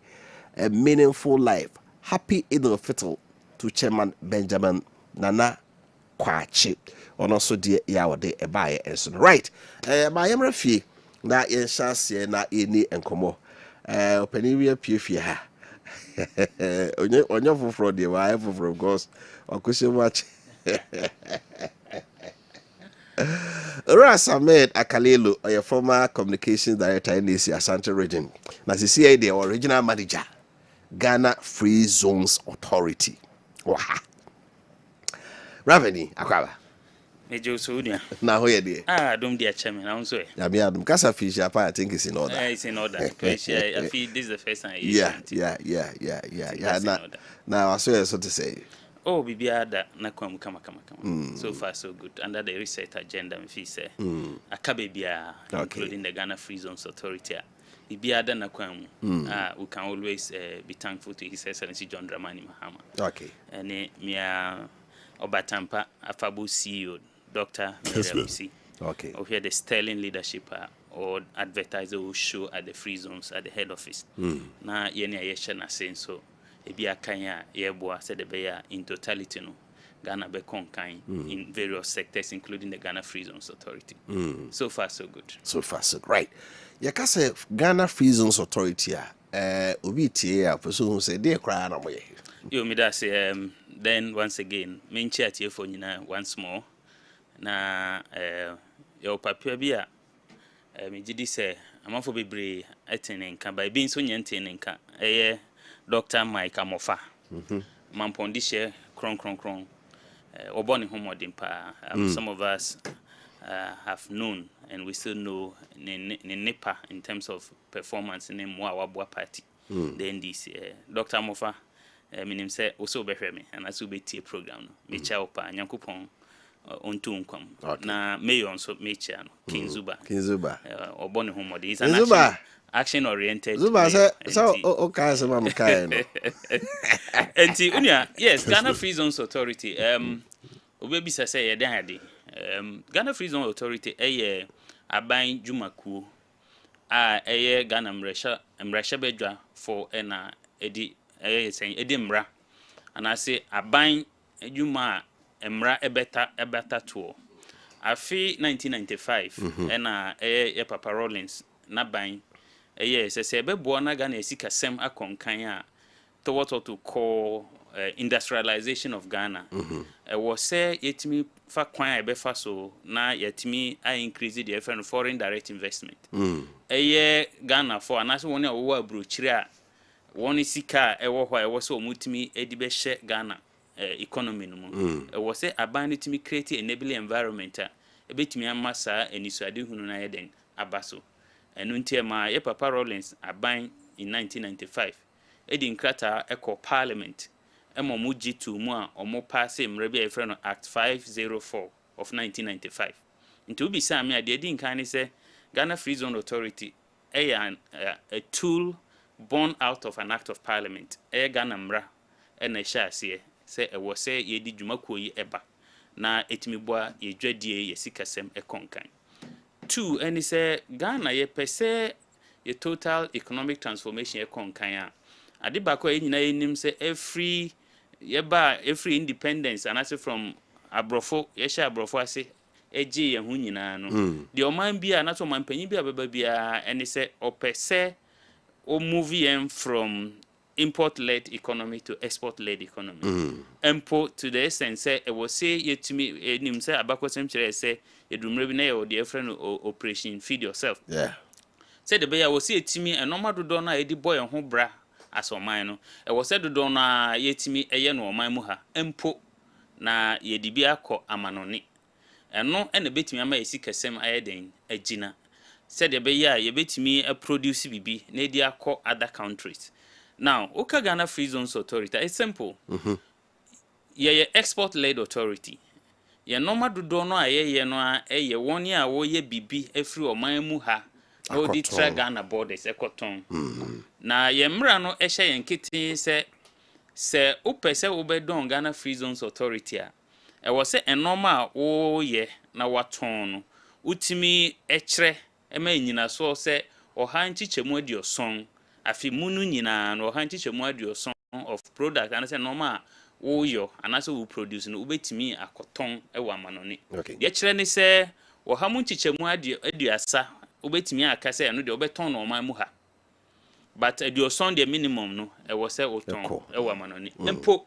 a meaningful life. Happy Eid al-Fitr to Chairman Benjamin Nana Kwachi. Ono so de ya wode e bae enso no. Right. Ma yemra fie na yen chance na eni enkomo. Opani wi apie fie ha. Onye foforo de wa foforo because okwese much. Ras Ahmed Akalelo, your former communications director in the Asante region. Now, the the original manager, Ghana Free Zones Authority. Wow. Raveni, Akwaba. Major Sudia. Now, who are they? Don't be a chairman. I'm sorry. Adam Casa Fish, I think it's in order. It's in order. Because I feel this is the first time. Yeah. Now, I swear so to say. Oh, Bibiada, Nakwam, come. So far, so good. Under the research agenda, if he say, Akabebia, including the Ghana Free Zones Authority. Bibiada Nakwam, we can always be thankful to His Excellency John Dramani Mahama. Okay. And Mia Obatampa, Afabu CEO, Dr. Kessben. Okay. Of here, the sterling leadership or advertiser will show at the free zones at the head office. Now, Yenia Yeshana saying so. Ebia kanya yeboa said the bear in totality no Ghana be conkain in various sectors including the Ghana Free Zones Authority. So far so good. So far so good. Right. Yakase Ghana Free Zones Authority obi tie person who say dey cry na moye. Yo me that say then once again me nchi atie for nyina once more na yo papia bia me gidi say amafo bebre atenenka by being so nyentenenka Dr. Mike Amofa. Mampondi share kron. Oboni homodimpa. Some of us have known and we still know Nipa in terms of performance in the Mwawabwa party. The NDC. Dr. Amofa, minim say also be me and as we be program. Mecha opa nyankopon onto unkwam. Na mayor so mecha no King Zuba. Oboni homodi is an action oriented. Zuba so okay so mam kai no. Enti unia yes Ghana Free Zones Authority obebi say ye den ade Ghana Free Zones Authority aban jumakuo Ghana mresha bedwa for na edi sen edi mra and I say aban juma emra ebeta to afi 1995 Papa Rollins na ban yes, say bebo na Ghana esika sem akonkan a to what to call industrialization of Ghana. Was say yetimi fa kwan e be fa so na yetimi increase the foreign direct investment. Ghana for anase woni a wo abrochire a woni sika e wo ho e wo so mutimi edi be hye Ghana economy no mu. Was say aban timi create enabling environment a ebetimi amasa enisuade hunu na yeden abaso. And until Papa Rollins aban in 1995. Edi nkrata eco parliament. Emo muji to mua omo pass mrebi a friend Act 504 of 1995. Into be sami adi edi nkani se Ghana Free Zone Authority a tool born out of an act of parliament. Ghana mra ena sha se was say ye di dwumakuo yi eba na etimibwa ye dwadie ye sikasem ekonkan. 2 and it's Ghana ye pese ye total economic transformation ye konkan a adibako e nyina enim say every independence and as from abrofo ye sha abrofo ase eji ye hu nyina no the oman bia na so man panyin bia baba bia and say opese o move yen from import-led economy to export-led economy. Import to the essence say it was say yetimi enim say abako sem kire say edumre bi na ye the friend operation feed yourself. Yeah. Say the beya was say yetimi enoma dodo na edi boy ho bra asoman no. E was say dodo na yetimi eye no oman mu ha. Empo na ye di bia akọ amanoni. Eno ene betimi ama yesika sem ayeden agina. Say the beya ye betimi produce bibi na edi akọ other countries. Now, Oka Ghana Free Zones Authority, it's simple. Ye export-led authority. Ye normal do no ye no ye 1 year wo ye bibi efri oman mu ha. No di tra Ghana borders ekoton. Na ye mra no ehye ye nkiti se opese obedon Ghana Free Zones Authority a. E wo se enoma wo ye na waton no. Utimi ekre ema nyina so se oha nchichemu adioson. Afi munu nyina no hanchi chemu adioson of product and say normal wo yo anaso wo produce no ubetimi akoton ewa manoni okay de kire ne se wo ha mu nchichemu aduasa ubetimi aka se no de obeton no man mu ha but aduoson de minimum no wo se oton ewa manoni mpo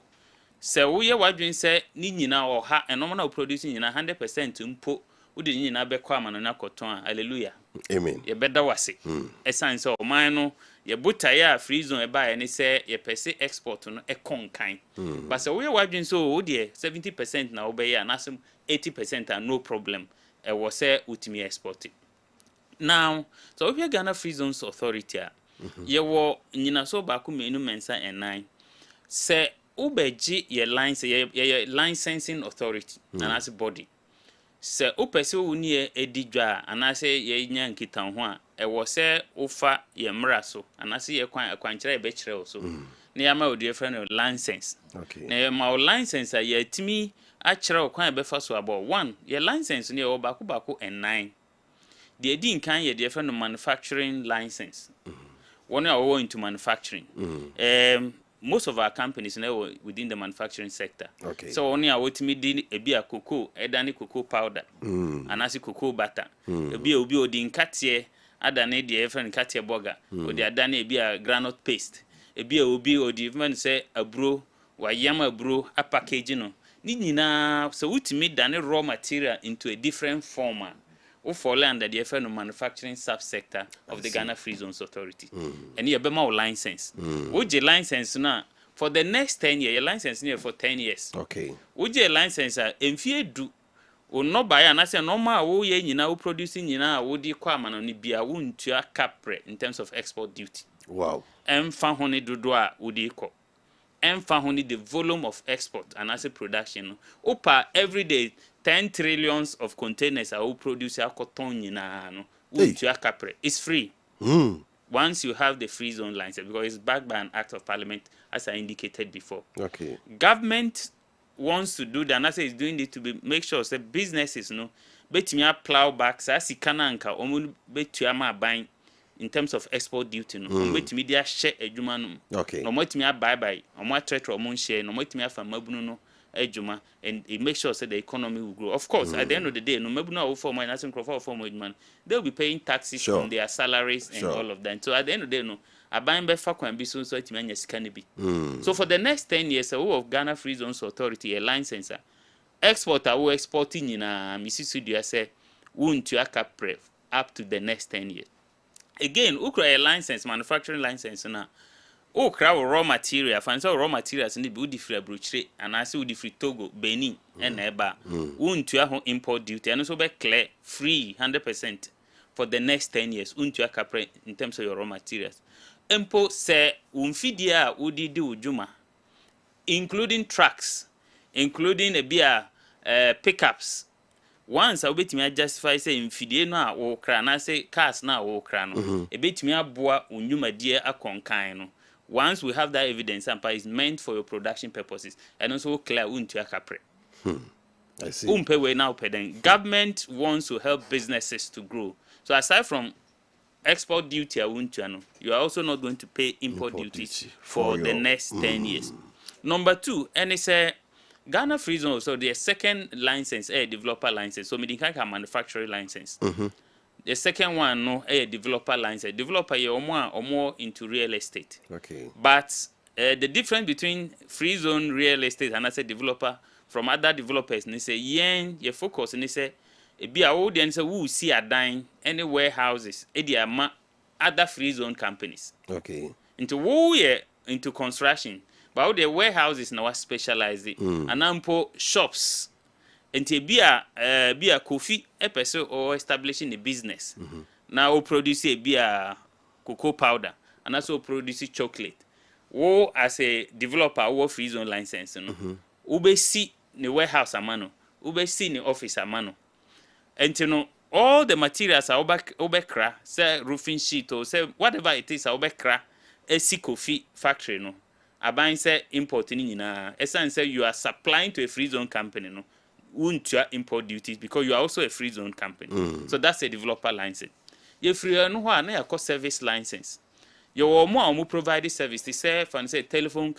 se wo ye wadwen se ni nyina wo ha enom na wo produce nyina 100% mpo wo de nyina bekọ amanoni akoton hallelujah amen ye beda wase esan se o man no ye botaye a free zone e ba ye ne se ye pese export no e konkan but se wo ye wadwen so wo de 70% na wo be ye anasem 80% are no problem e wo se utimi export now so we Ghana Free Zones Authority ye wo nyina so ba ko menu mensa enan se ubeji ye license ye licensing authority anase body se upese woni edidwa anase ye nya nkitan ho a ewo se ufa ye mra so anase ye kwankire e be kire so na ya ma odi efre no license okay na ye ma license a ye timi a kire o kwan be fa so abo one ye license ne ye bako en9 the edi nkan ye de efre no manufacturing license one are all into manufacturing most of our companies now within the manufacturing sector. Okay. So only a what me did a beer cocoa, edani cocoa powder, anasi cocoa butter. A beer will be odin katie, adane the different katie burger, or the adane be a granite paste. A beer will be or the even say a brew, wayama brew, a packaging. Nina so we me done raw material into a different format. Or fall under the effect of manufacturing subsector of the Ghana Free Zones Authority. And you have a license. Would your license now for the next 10 years? Your license near for 10 years. Okay. Would your license if you do or not buy and I say normal wo ye nyina wo producing nyina wo di kwa man oni bia wo ntua capre in terms of export duty. Wow. Emfa honi dodo a wo di ko. Emfa honi the volume of export and as a production. Opa every day 10 trillions of containers are all produced cotton no. It's free. Once you have the free zone license, because it's backed by an act of parliament, as I indicated before. Okay. Government wants to do that, and I say it's doing it to make sure that businesses bet me plow back, as kananka, bet you buying in terms of export duty, bet me their share a juman. Okay. No more me buy, or more trade or more share, no more me for mabuno. Ejuma, and it makes sure that the economy will grow. Of course, at the end of the day, no matter how for my national crop for man, they'll be paying taxes from their salaries and all of that. So at the end of the day, no, a buying back for can be so it may can be. So for the next 10 years, a of Ghana Free Zones Authority, a license, exporter will exporting in a Mississippi, say, won't to a cap up to the next 10 years. Again, a license, manufacturing license now. O crowd raw material, fancy raw materials in the woody free brochure and I see woody free Togo, Benin, and Eba. Untua import duty and also be clear free 100% for the next 10 years. Untua capre in terms of your raw materials. Impo say unfidia woody do juma, including trucks, including a beer pickups. Once I bet me justify say infidie no a wo kra na say cars na wo kra no. E bet me aboa unyuma die akonkan no. Once we have that evidence, and it's meant for your production purposes, and also clear unto a capre. I see. Government wants to help businesses to grow. So aside from export duty, you are also not going to pay import duty for the next 10 years. Number two, and it's a Ghana Free Zone, so the second license, a developer license. So we can manufacturing license. The second one, no, a developer license. Developer, you're more into real estate. Okay. But the difference between free zone real estate and as a developer from other developers, they say, you focus, and they say, be a audience who see a dine any warehouses, other free zone companies. Okay. Into construction, but the warehouses now specialized, and ample shops. And be a coffee episode or establishing a business. Now produce a beer cocoa powder and also produce chocolate. Wo as a developer wo free zone license ube see the warehouse amano, ube see the office amano. And you know all the materials are obekra, say roofing sheet or say whatever it is obekra a see coffee factory no. Abain say importing in say you are supplying to a free zone company no. Won't you import duties because you are also a free zone company. So that's a developer license. If you are no cost service license, you are more provide service. They say for say telephone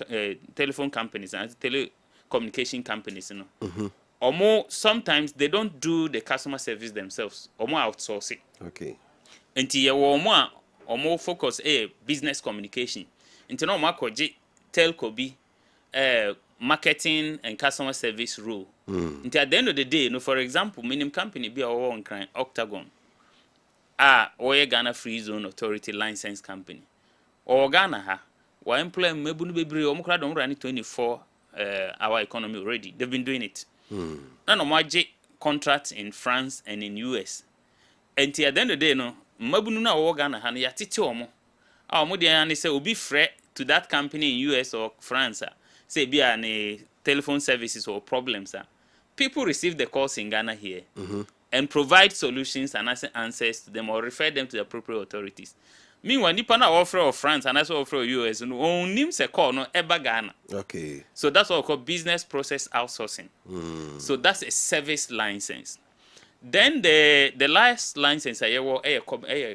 companies and communication companies, you know. Or more, sometimes they don't do the customer service themselves, or more outsource it. Okay. Until you or more focus business communication. Until no more telco be marketing and customer service role. Until at the end of the day, you know, for example, minimum company be our own kind, Octagon. Or Ghana Free Zone Authority license company. Or Ghana ha. Wa employ mebunu bebre o mukra don run 24 our economy already. They've been doing it. Na no maje contracts in France and in US. And at the end of the day no mabunu na wo Ghana ha no yatete omo. Omo dey an say obi frɛ to that company in US or France say be an telephone services or problems people receive the calls in Ghana here and provide solutions and answers to them or refer them to the appropriate authorities. Meanwhile, nipa na offer of France and also offer of US no onim se call no eba Ghana. Okay. So that's what we call business process outsourcing. So that's a service license. Then the last license a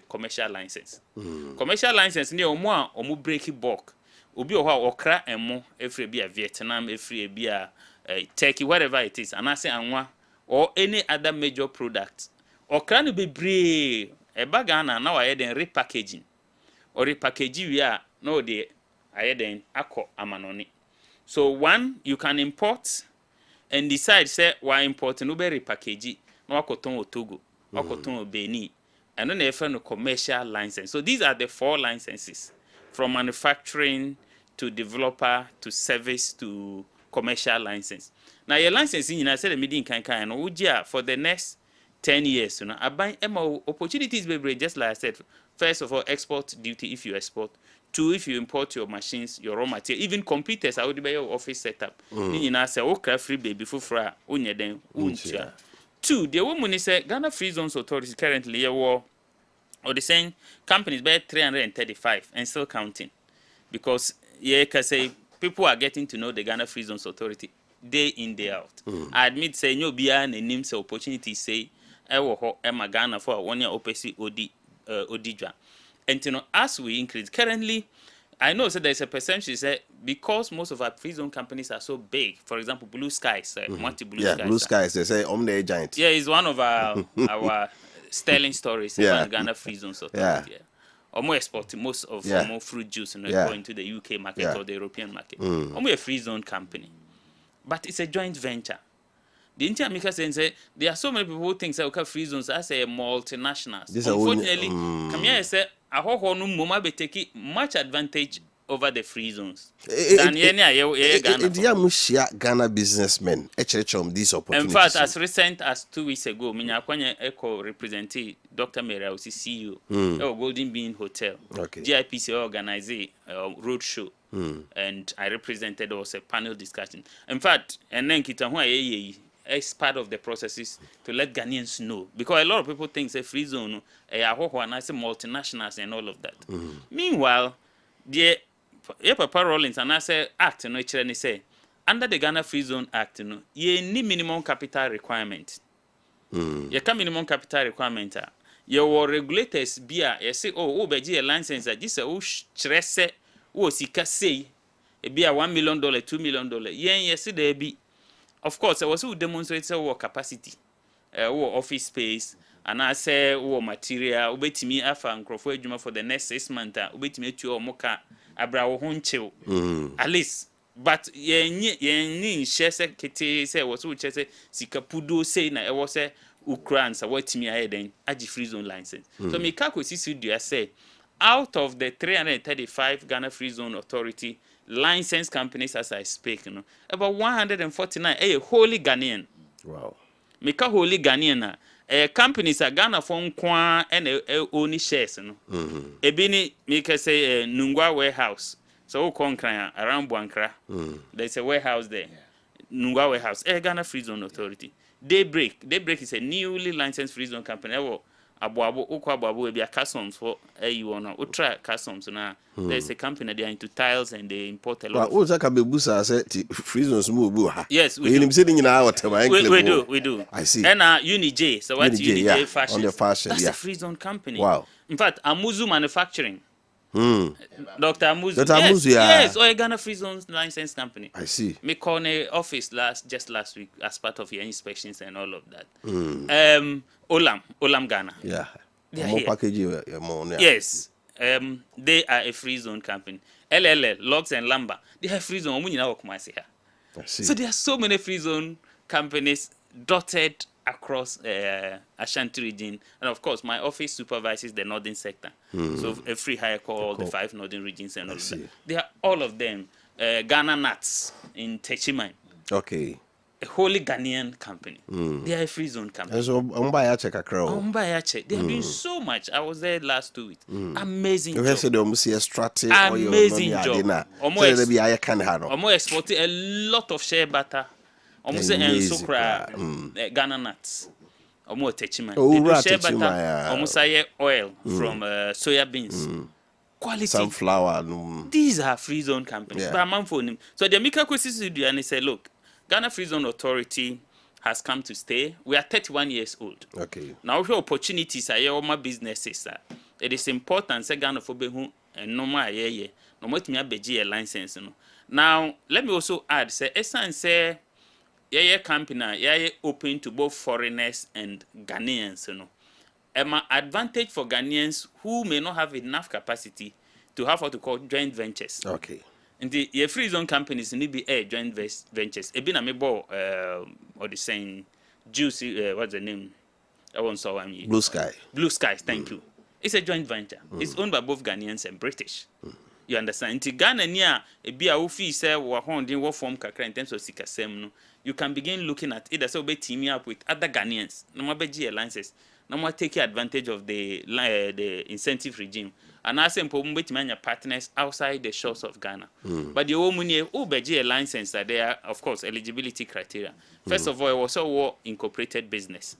commercial license. Commercial license ni omo break bulk. Obi o ha okra emo every be a Vietnam, every be a Turkey, whatever it is, and I say anwa or any other major product. Okra no be bre eba Ghana now I den repackaging. Or repackage we are no de I then ako amanoni. So one you can import and decide say why import no be repackage no akoton o Togo, akoton o Benin, and then they no commercial license. So these are the 4 licenses from manufacturing to developer to service to commercial license. Now your license in I said the meeting can no ujia for the next 10 years, you know, I buy opportunities be just like I said. First of all, export duty if you export. 2, if you import your machines, your raw material, even computers, I would buy your office setup. You know, say, okay, free baby for free, unye den, uncha. 2, the woman is say Ghana Free Zones Authority currently or the same companies by 335 and still counting. Because can say people are getting to know the Ghana Free Zones Authority day in, day out. I admit say no be an name say opportunity say Ghana for 1 year OPC Odidra. And you know, as we increase currently, I know that there's a perception that because most of our free zone companies are so big, for example, Blue Skies, Blue Skies, they say Omni Giant. Yeah, it's one of our sterling stories about Ghana Free Zones Authority. Almost exporting most of more fruit juice going to the UK market or the European market. Almost a free zone company, but it's a joint venture. The Inter say there are so many people who think that free zones as a multinationals. Unfortunately, come here say no be taking much advantage over the free zones. Ghana businessmen these opportunities. In fact, as recent as 2 weeks ago, Eco represented Dr. Mary, I was CEO of Golden Bean Hotel. GIPC organized a road show. And I represented also a panel discussion. In fact, and then it's part of the processes to let Ghanaians know, because a lot of people think it's a free zone, and I say multinationals and all of that. Meanwhile, the Papa Rollins and I say act say under the Ghana Free Zone Act, you need minimum capital requirement. You can minimum capital requirement. Your regulators be you say be a license that this stress sika say be $1 million, $2 million. Yes, there be. Of course, I was who demonstrates our capacity, our office space, and I say our material. Ubeti me afa nkrofo adwuma for the next 6 months. Ubeti me tu omoka abrawo honchew. At least, but ye share se kete say was who chese sika pudo say na e was say Ukraine sa what me aye den agi free zone license. So me ka ko sisi do say out of the 335 Ghana Free Zone Authority licensed companies as I speak, about 149 wholly Ghanaian. Wow. Make a wholly Ghanaian. Companies are Ghana for Nkwa and only shares. Ebini make say Nungwa warehouse. So Konkra around Buankra. There's a warehouse there. Nungwa warehouse. Ghana Free Zone Authority. Daybreak is a newly licensed free zone company. Abu be a customs for ultra customs now. There's a company they are into tiles and they import a lot. Free zones move. Yes, we do. We do. I see. And UniJ, so what's UniJ Fashion? On the fashion, that's a free zone company. Wow. In fact, Amuzu Manufacturing Dr. Amuzu. Dr. Amuzu, yeah. Yes, or a Ghana Free Zone license company. I see. Me call the office just last week as part of your inspections and all of that. Olam Ghana. Yeah. They are More here. packaging, yeah. Yes. They are a free zone company. LLL, Logs and Lumber, they have free zone. I see. So there are so many free zone companies dotted across Ashanti region, and of course my office supervises the northern sector. So a free hire call all the 5 northern regions and all of that. They are all of them. Ghana Nuts in Techimai. Okay. A wholly Ghanaian company. They are a free zone company. And so check a crowd. They are doing so much. I was there last 2 weeks. Amazing job. You said you see a strategy. Amazing job. Almost Exporting a lot of shea butter. Almost and sukra Ghana Nuts. Almost Techimai. They do shea butter. Almost oil from soya beans. Quality. Sunflower. These are free zone companies. But I'm for them. So the Mika Kwesi and they say, look, Ghana Free Zone Authority has come to stay. We are 31 years old. Okay. Now, the opportunities are all my businesses. It is important that Ghana for behu and no more no more to me a license. Now, let me also add, say, Esan say, company, open to both foreigners and Ghanaians. My advantage for Ghanaians who may not have enough capacity to have what we call joint ventures. Okay. And the free zone companies need be a joint ventures. E be na me bo or the saying juicy what's the name? I won't saw one. Blue Sky. Blue Skies, thank you. It's a joint venture. It's owned by both Ghanaians and British. You understand? Inti Ghana niya e be a ufi say wa hondin what form kakra in terms of sikasem no. You can begin looking at either so be teaming up with other Ghanaians. No more be alliances. No more take advantage of the incentive regime. And I say many partners outside the shores of Ghana. But the Omuni Ubeji license that there are, of course, eligibility criteria. First of all, it was a incorporated business.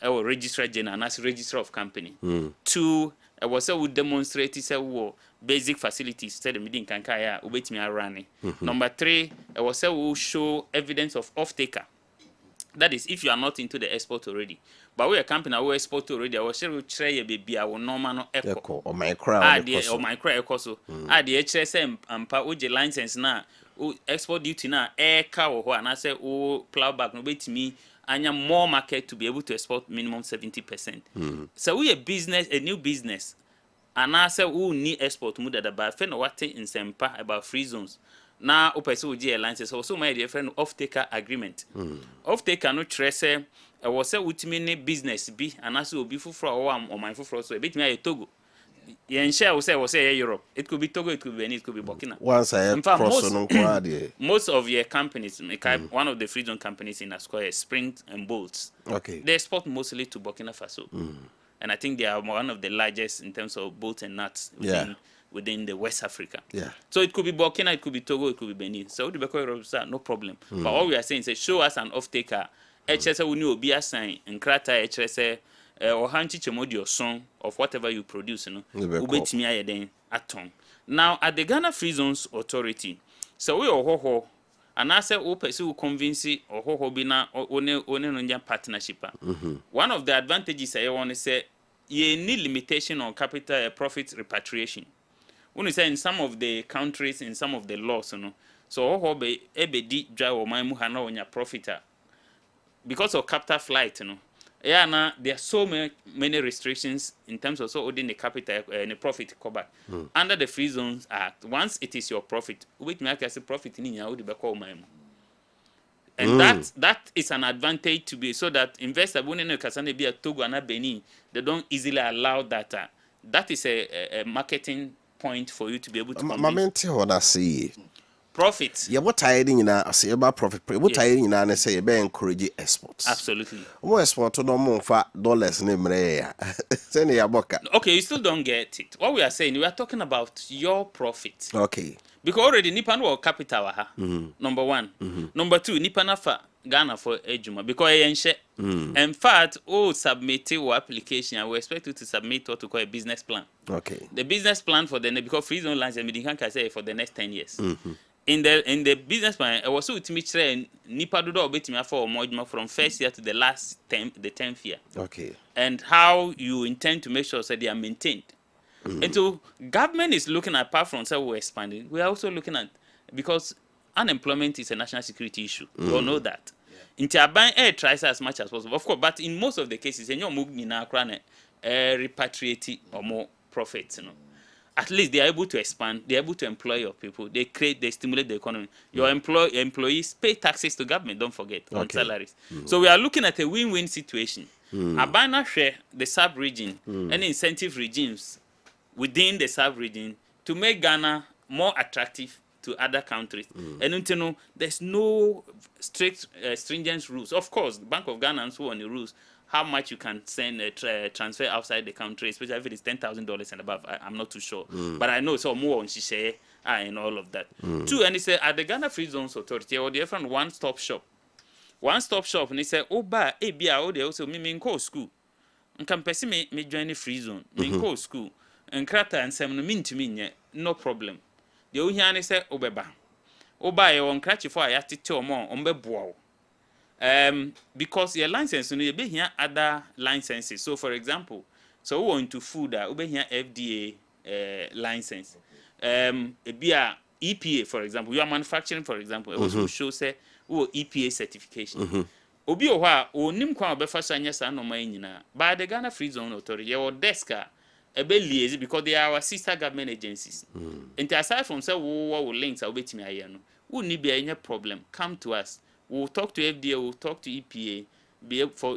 Our registrar general and as registrar of company. 2, it was a demonstrate basic facilities instead of meeting kankaya ubetimi running. Number 3, it was a show evidence of off-taker. That is, if you are not into the export already. But we are a company that we export already. I will share with you, baby, our normal echo. Or my crowd. Or my crowd echo. So, the HSM and with the license now, export duty now, air car and I say, plow back, no wait to me, and you more market to be able to export minimum 70%. So, we a new business. And I say, we need export more than about friend what in Sempa about free zones. Now, Opeso G license also my dear friend off-taker agreement. Off-taker no trace. I was a ultimate business be and as will be for or my for so a bit me a Togo. Yen share was say Europe. It could be Togo, it could be Benin, it could be Burkina. Once I have crossed most of your companies, one of the free zone companies in Ascoya, Springs and Bolts. Okay. They export mostly to Burkina Faso. And I think they are one of the largest in terms of bolts and nuts within the West Africa. Yeah. So it could be Burkina, it could be Togo, it could be Benin. So the Burkina no problem. But all we are saying is show us an off-taker. HSA will know be a sign and crata HSA or hanchi chemodio song of whatever you produce, ubet me then at home. Now at the Ghana Free Zones Authority, so we ho and I say pursue convince or ho bina one partnership. One of the advantages I want to say you need limitation on capital profit repatriation. When you say in some of the countries, in some of the laws, so ho be di dry or my muhana on your profit. Because of capital flight, there are so many restrictions in terms of so holding the capital and the profit covered. Under the Free Zones Act, once it is your profit, which make as a profit in your and that is an advantage to be so that investors when be a Togo and a Benin, they don't easily allow that. That is a marketing point for you to be able to see profit. Yeah, what tiring in I say about profit. What tiring in I say about encourage exports. Absolutely. More export to no more for dollars name rare. Send your boca. Okay, you still don't get it. What we are saying, we are talking about your profit. Okay. Because already Nipan will capital number 1. Number 2, Nipan for Ghana for Ejuma. Because in fact, submit your application. We expect you to submit what we call a business plan. Okay. The business plan for the because Free Zone Lines and can say for the next 10 years. In the business plan, I was so to me Nipa do betimi for more from first year to the last 10th year. Okay. And how you intend to make sure that they are maintained. And so government is looking at, apart from say we're expanding, we are also looking at, because unemployment is a national security issue. We all know that. Interban air tries as much as possible, of course, but in most of the cases, you repatriate or more profits, At least they are able to expand, they are able to employ your people, they stimulate the economy. Your employees pay taxes to government, don't forget, on salaries. So we are looking at a win-win situation. Abana share the sub-region and incentive regimes within the sub-region to make Ghana more attractive to other countries. And there's no strict, stringent rules. Of course, the Bank of Ghana and so on the rules, how much you can send transfer outside the country, especially if it is $10,000 and above. I'm not too sure. But I know so more on Shishe and all of that. Two, and he said, at the Ghana Free Zones Authority, or the different one-stop shop. One-stop shop, and he said, oh, ba, they also me call school. And can person me join the free zone, me call school. And Krata and Sam mean to me, no problem. The Ohiani said, Obeba. Oba, you on catch for I have to tell more on Bebo. Because your license, you be here other licenses. So, for example, so we into food, we be here FDA license. Be a EPA, for example, you are manufacturing, for example, it also shows say EPA certification. Obi oha o nim kwa obefa sanya sa no man nyina. By the Ghana Free Zone Authority, your desk ebe liaise because they are our sister government agencies. And aside from say we links obetimi aye no, we need be any problem. Come to us. We'll talk to FDA, we'll talk to EPA,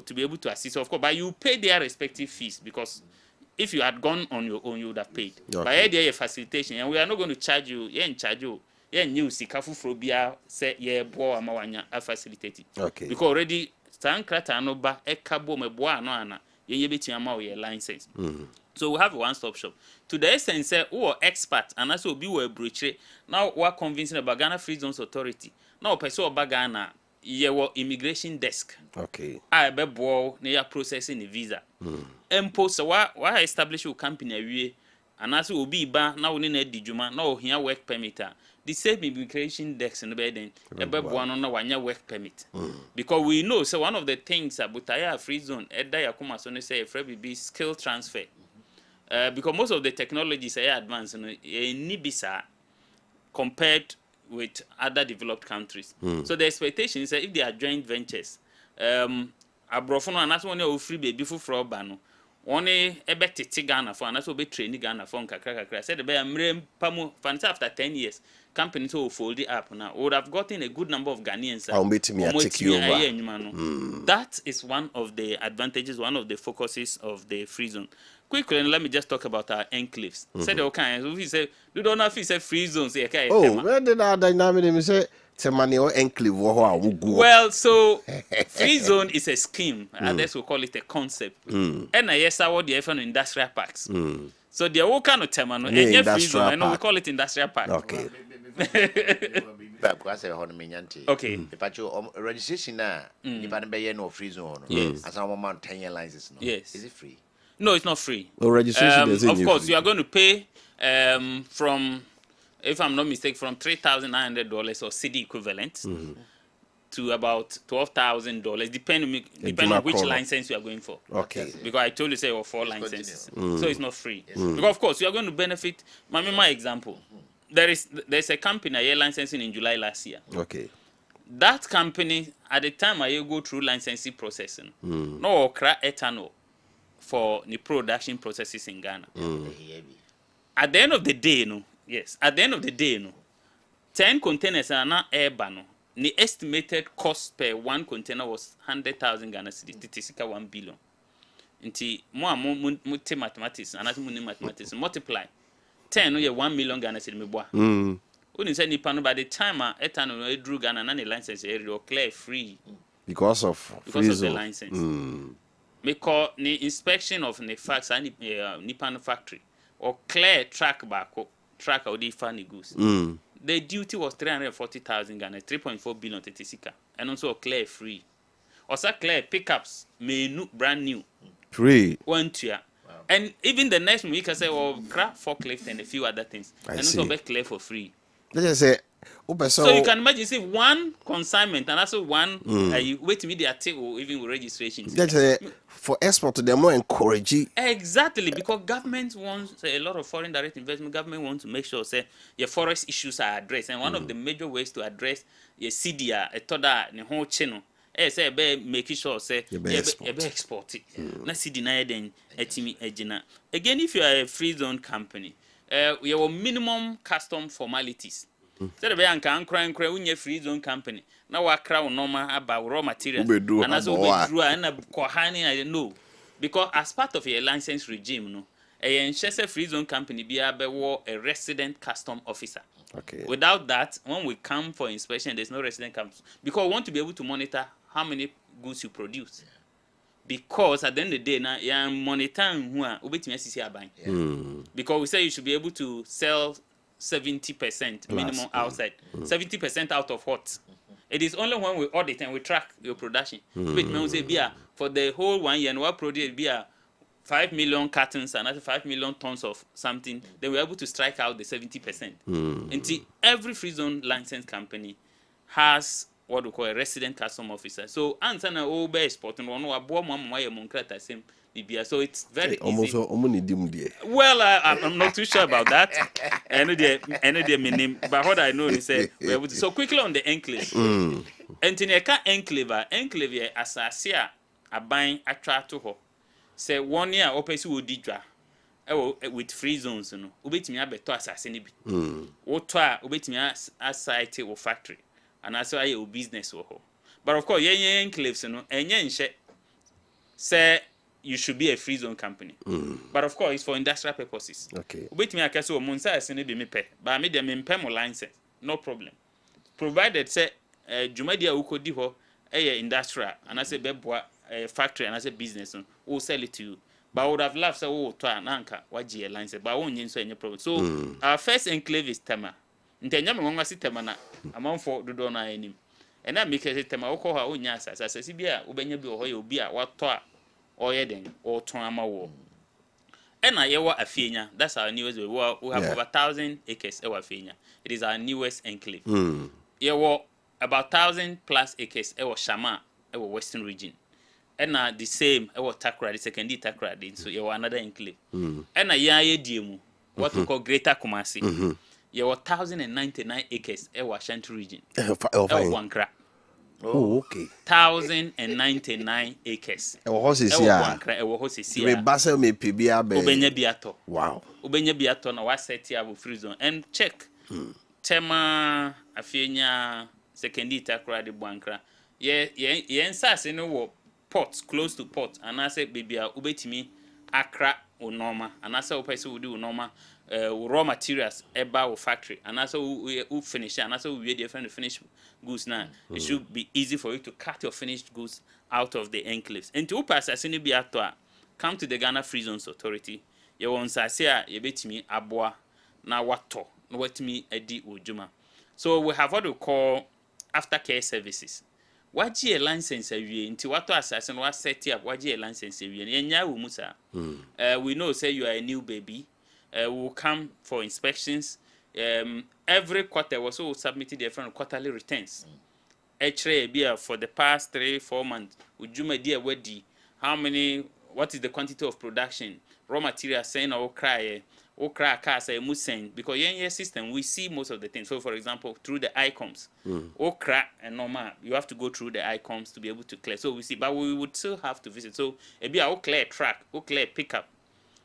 to be able to assist. Of course, but you pay their respective fees because if you had gone on your own, you would have paid. Okay. But there is facilitation, and we are not going to charge you. New sikafu frobia say boa amawanya facilitated. Okay. Because already Stankrata anoba ekabo meboa no ana ye beti ama your license. So we have a one-stop shop. To the essence, say expert and also be we brochure. Now we are convincing about Ghana Free Zones Authority. Now person about Ghana your immigration desk. Okay. I be boa na processing the visa. Impose why establish your company awie and also obi ba na woni na dijuma na o hia work permit. The same immigration desk in the bed then work permit. Because we know so one of the things about Aya Free Zone say be skill transfer. Because most of the technologies are advanced in Nibisa compared with other developed countries. So the expectation is that if they are joint ventures, Abrofono and that's one free baby for bano. One ebet Ghana for and that's be training Ghana for kakra. Said the bear pamu fancy after 10 years. Companies will fold it up now. Would have gotten a good number of Ghanaians. That is one of the advantages, one of the focuses of the Free Zone. Quickly, let me just talk about our enclaves. Said okay, we say you don't know if it's a free zone. Say where did our dynamic say? Well, so Free Zone is a scheme. Others will call it a concept. And yes, I want the different industrial parks. So the whole kind of term, and Free Zone, we call it industrial park. Okay. Okay. Registration now, if I don't no Free Zone, as our mom 10-year license. Yes. Is it free? No, it's not free. Well, registration of course, you are going to pay from, if I'm not mistaken, from $3,900 or cedi equivalent to about $12,000, depending on which license you are going for. Okay. Because I told you say 4 licenses, so it's not free. Because of course you are going to benefit. My example. There's a company I licensing in July last year. Okay. That company at the time I go through licensing processing, no crack ethanol for the production processes in Ghana. At the end of the day, 10 containers are not airborne. The estimated cost per one container was 100,000 Ghana cedis. It is 1 billion. Inti more mathematics and mathematics multiply 10 no 1 million Ghana cedis me boa. When say nipa no by the time ethanol drew Ghana na the license area clear free because of the license. Me call the inspection of the facts and Nippon factory or clear track or the funny goods. The duty was 340,000 Ghana, 3.4 billion tetisika, and also clear free. Also clear pickups, brand new. Free. 1 year. Wow. And even the next week I say, well, crack forklift and a few other things. And also be clear for free. Let's say So you can imagine, say one consignment and also one wait media or even with registrations. For export, they're more encouraging. Exactly, because government wants a lot of foreign direct investment. Government wants to make sure say your forest issues are addressed, and one of the major ways to address your CDR, a toda the whole channel. Say be making sure say you be export it. Na CDR then etimi ejina. Again, if you are a free zone company, your minimum custom formalities. So the bank can cry unye free zone company. Now we crown normal about raw materials. And as we drew and a kohani, I know. Because as part of your license regime, no, a free zone company be a resident custom officer. Okay. Without that, when we come for inspection, there's no resident custom. Because we want to be able to monitor how many goods you produce. Because at the end of the day, now you are monitoring who are because we say you should be able to sell 70% minimum outside. 70% out of what? It is only when we audit and we track your production. For the whole 1 year, and we produce beer 5 million cartons and another 5 million tons of something, then we're able to strike out the 70%. Until every free zone license company has what we call a resident custom officer. So, answer na obe export and one abo mama ya monkrata same. So it's very easy. Well, I'm not too sure about that. I know the meaning, but what I know is so quickly on the enclave. Entineka enclave asasia aban attra to ho. Say 1 year opesi odidwa. With free zones no. Obetimi abeto asase ni bi. Woto a obetimi asite wo factory. And also a business wo ho. But of course, yen enclaves no enye nhye say you should be a free zone company. But of course, it's for industrial purposes. Okay. Wait me, I can say, Monsa is be me pay. But I made them in pay license. No problem. Provided, say, Jumadia Uko Diho, a industrial, and I say, Bebwa, a factory, and I say, business, we'll sell it to you. But I would have loved, so, to an anchor, what G license, but I won't use any problem. So, our first enclave is Tema. Intenya Monga Sitemana, among for the donor any. And I make a Tema, Oko, her own yasas, as a Sibia, Ubenya Bia, what toa. Or yeden or Toma war. And I ewa Appiah. That's our newest. We have over 1,000 acres. Ewa Appiah. It is our newest enclave. Ewa about 1,000+ acres. Ewa Shama. Ewa Western region. And the same. Ewa Takra. The second Takra. So ewa another enclave. And a diemu. What we call Greater Kumasi. Ewa 1,099 acres. Ewa Shanti region. Ewa Wankra. Oh, okay. 1,099 acres. Ewo horses here. Ewo horses here. We basel me pibia be. Ubenya biato. Wow. Ubenya biato na wa set here with free zone and check. Tema Appiah secondi takra de Buankra. Ye ensase no wo port close to port and I say bibia ubetimi akra onoma and I say opese we do onoma raw materials eba or factory and also we finish and also we different finish goods now. It should be easy for you to cut your finished goods out of the enclaves. And to pass as soon as come to the Ghana Free Zones Authority. You want to say you bet me aboa na wato no what me edi ojuma. So we have what we call aftercare services. What a license awie nti wato assassin what set up what a license awie nya wo musa. We know say you are a new baby. Will come for inspections. Every quarter we also submitted different quarterly returns. For the past 3-4 months, would you my dear wedi how many? What is the quantity of production? Raw material saying or cry car say musen because in your system we see most of the things. So for example, through the ICOMs, okra and normal, you have to go through the ICOMs to be able to clear. So we see, but we would still have to visit. So it be a clear track, clear pickup.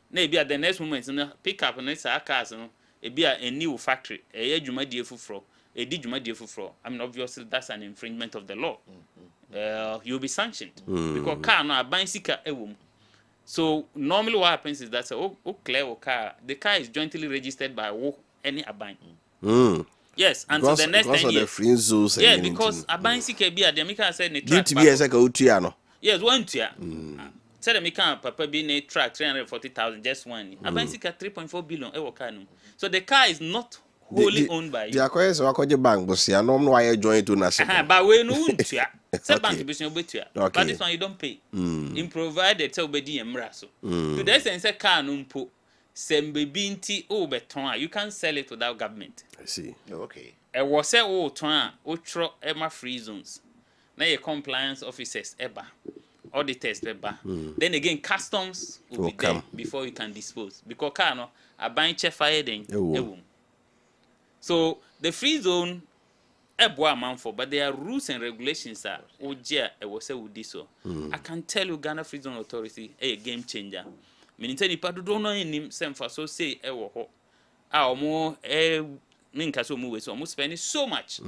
Maybe at the next moment, pick up and it's a cars, it be a new factory, a Jumadi Fufro, a Dijumadi Fufro. I mean, obviously, that's an infringement of the law. You'll be sanctioned because car no a bicycle a woman. So, normally, what happens is that clear car, the car is jointly registered by any abine. Yes, and because, so the next 10 years. Yeah, because a bicycle be a Demica said, due to be as like a Utiano. Yes, 1 year. Said me can papa be na track 340,000 just one. Abansika 3.4 billion e work so the car is not wholly owned by you. The acquires wakoje bank but see no why join to na. But we no untua. Say bank be no betua. But this one you don't pay. In provided say obedi emra so. To the sense say car no mpo sembe binti o beton you can sell it without government. I see. Okay. was a ton ultra Emma free zones. Now your compliance officers auditors then again customs will be there before you can dispose because car a buying check fire then. So the free zone but there are rules and regulations that I can tell you Ghana Free Zone Authority a game changer. Meaning nipa do no enim semfa so say wo ho almost spending so much.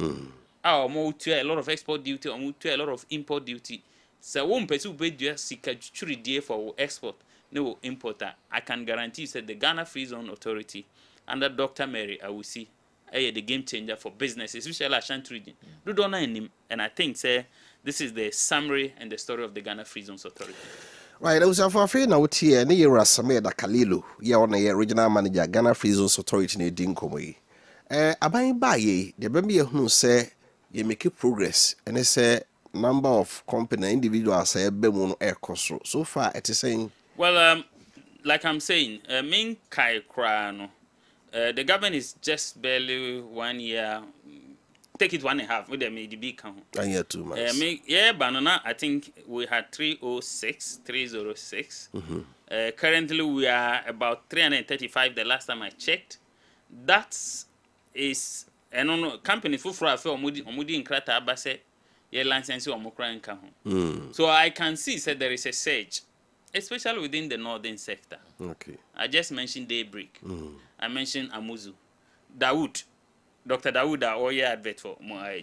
Almost a lot of export duty, almost a lot of import duty. So one person will be sika churi for export, no importer. I can guarantee you that the Ghana Free Zone Authority under Dr. Mary, I will see the game changer for businesses, especially Ashanti region. Do don't know him, and I think this is the summary and the story of the Ghana Free Zone Authority. Right, I was afraid now here, and you are Sameda Kalilu, you on the regional manager, Ghana Free Zone Authority in Dinkomo. Abayin baye, the baby who say you make progress, and they say number of company individuals say bemono air cost. So far, it is saying. Well, like I'm saying, main kai krano. The government is just barely 1 year. Take it 1.5 with the maybe count. 1 year 2 months. Banana. I think we had 306. Currently, we are about 335. The last time I checked, that is company for omudi in krata abase ye license omokra nka ho. So I can see there is a surge, especially within the northern sector. Okay. I just mentioned Daybreak. I mentioned Amuzu. Dr. Dawood, advert for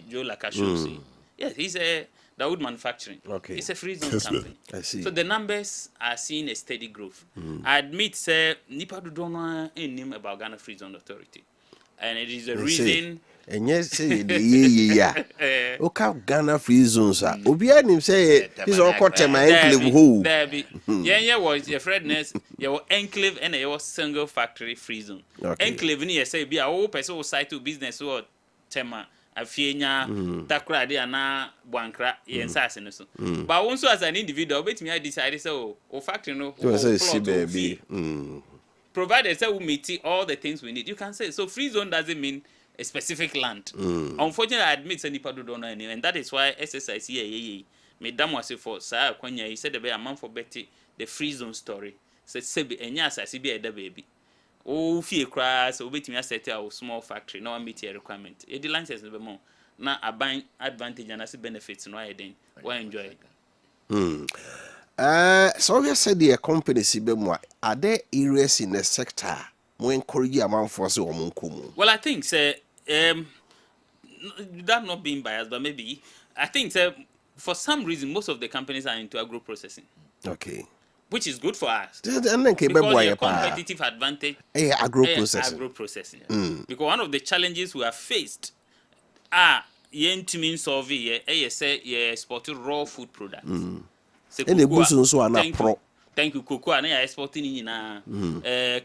Joe Lakashosi. Yes, he's a Dawood Manufacturing. Okay. It's a free zone company. I see. So the numbers are seeing a steady growth. I admit, sir, nipa do don't know anything about Ghana Free Zone Authority. And it is a reason. And yes, say, okay, Ghana Free Zones. Obia him say, he's all caught my enclave who. Yeah, was your friendness, your enclave and your single factory free zone. Enclave near say, be a whole person site to business or tema, a fiena, takra, na bankra, yen sass. But also as an individual, bet me I decided so, or factory no, baby. Provided that we meet all the things we need. You can say so. Free zone doesn't mean a specific land. Unfortunately, I admit any people don't know any, and that is why SSIC Madam was for Sir Konya. He said a man for Betty the free zone story. Said Sebi and yes, I see be a baby. Oh, fear cries, or waiting. I said our small factory. No one meet a requirement. A license never more. Now a buying advantage and I see benefits. No, I didn't. Why enjoy it? So we said the company Sibemwa, are there areas in the sector when encourage a man for so mukumu? Well, I think that not being biased, but maybe I think for some reason most of the companies are into agro processing. Okay. Which is good for us. Because a competitive advantage. Agro processing. Because one of the challenges we have faced are yen solve exporting raw food products. And the bush also are not pro. Thank you, cocoa and exporting in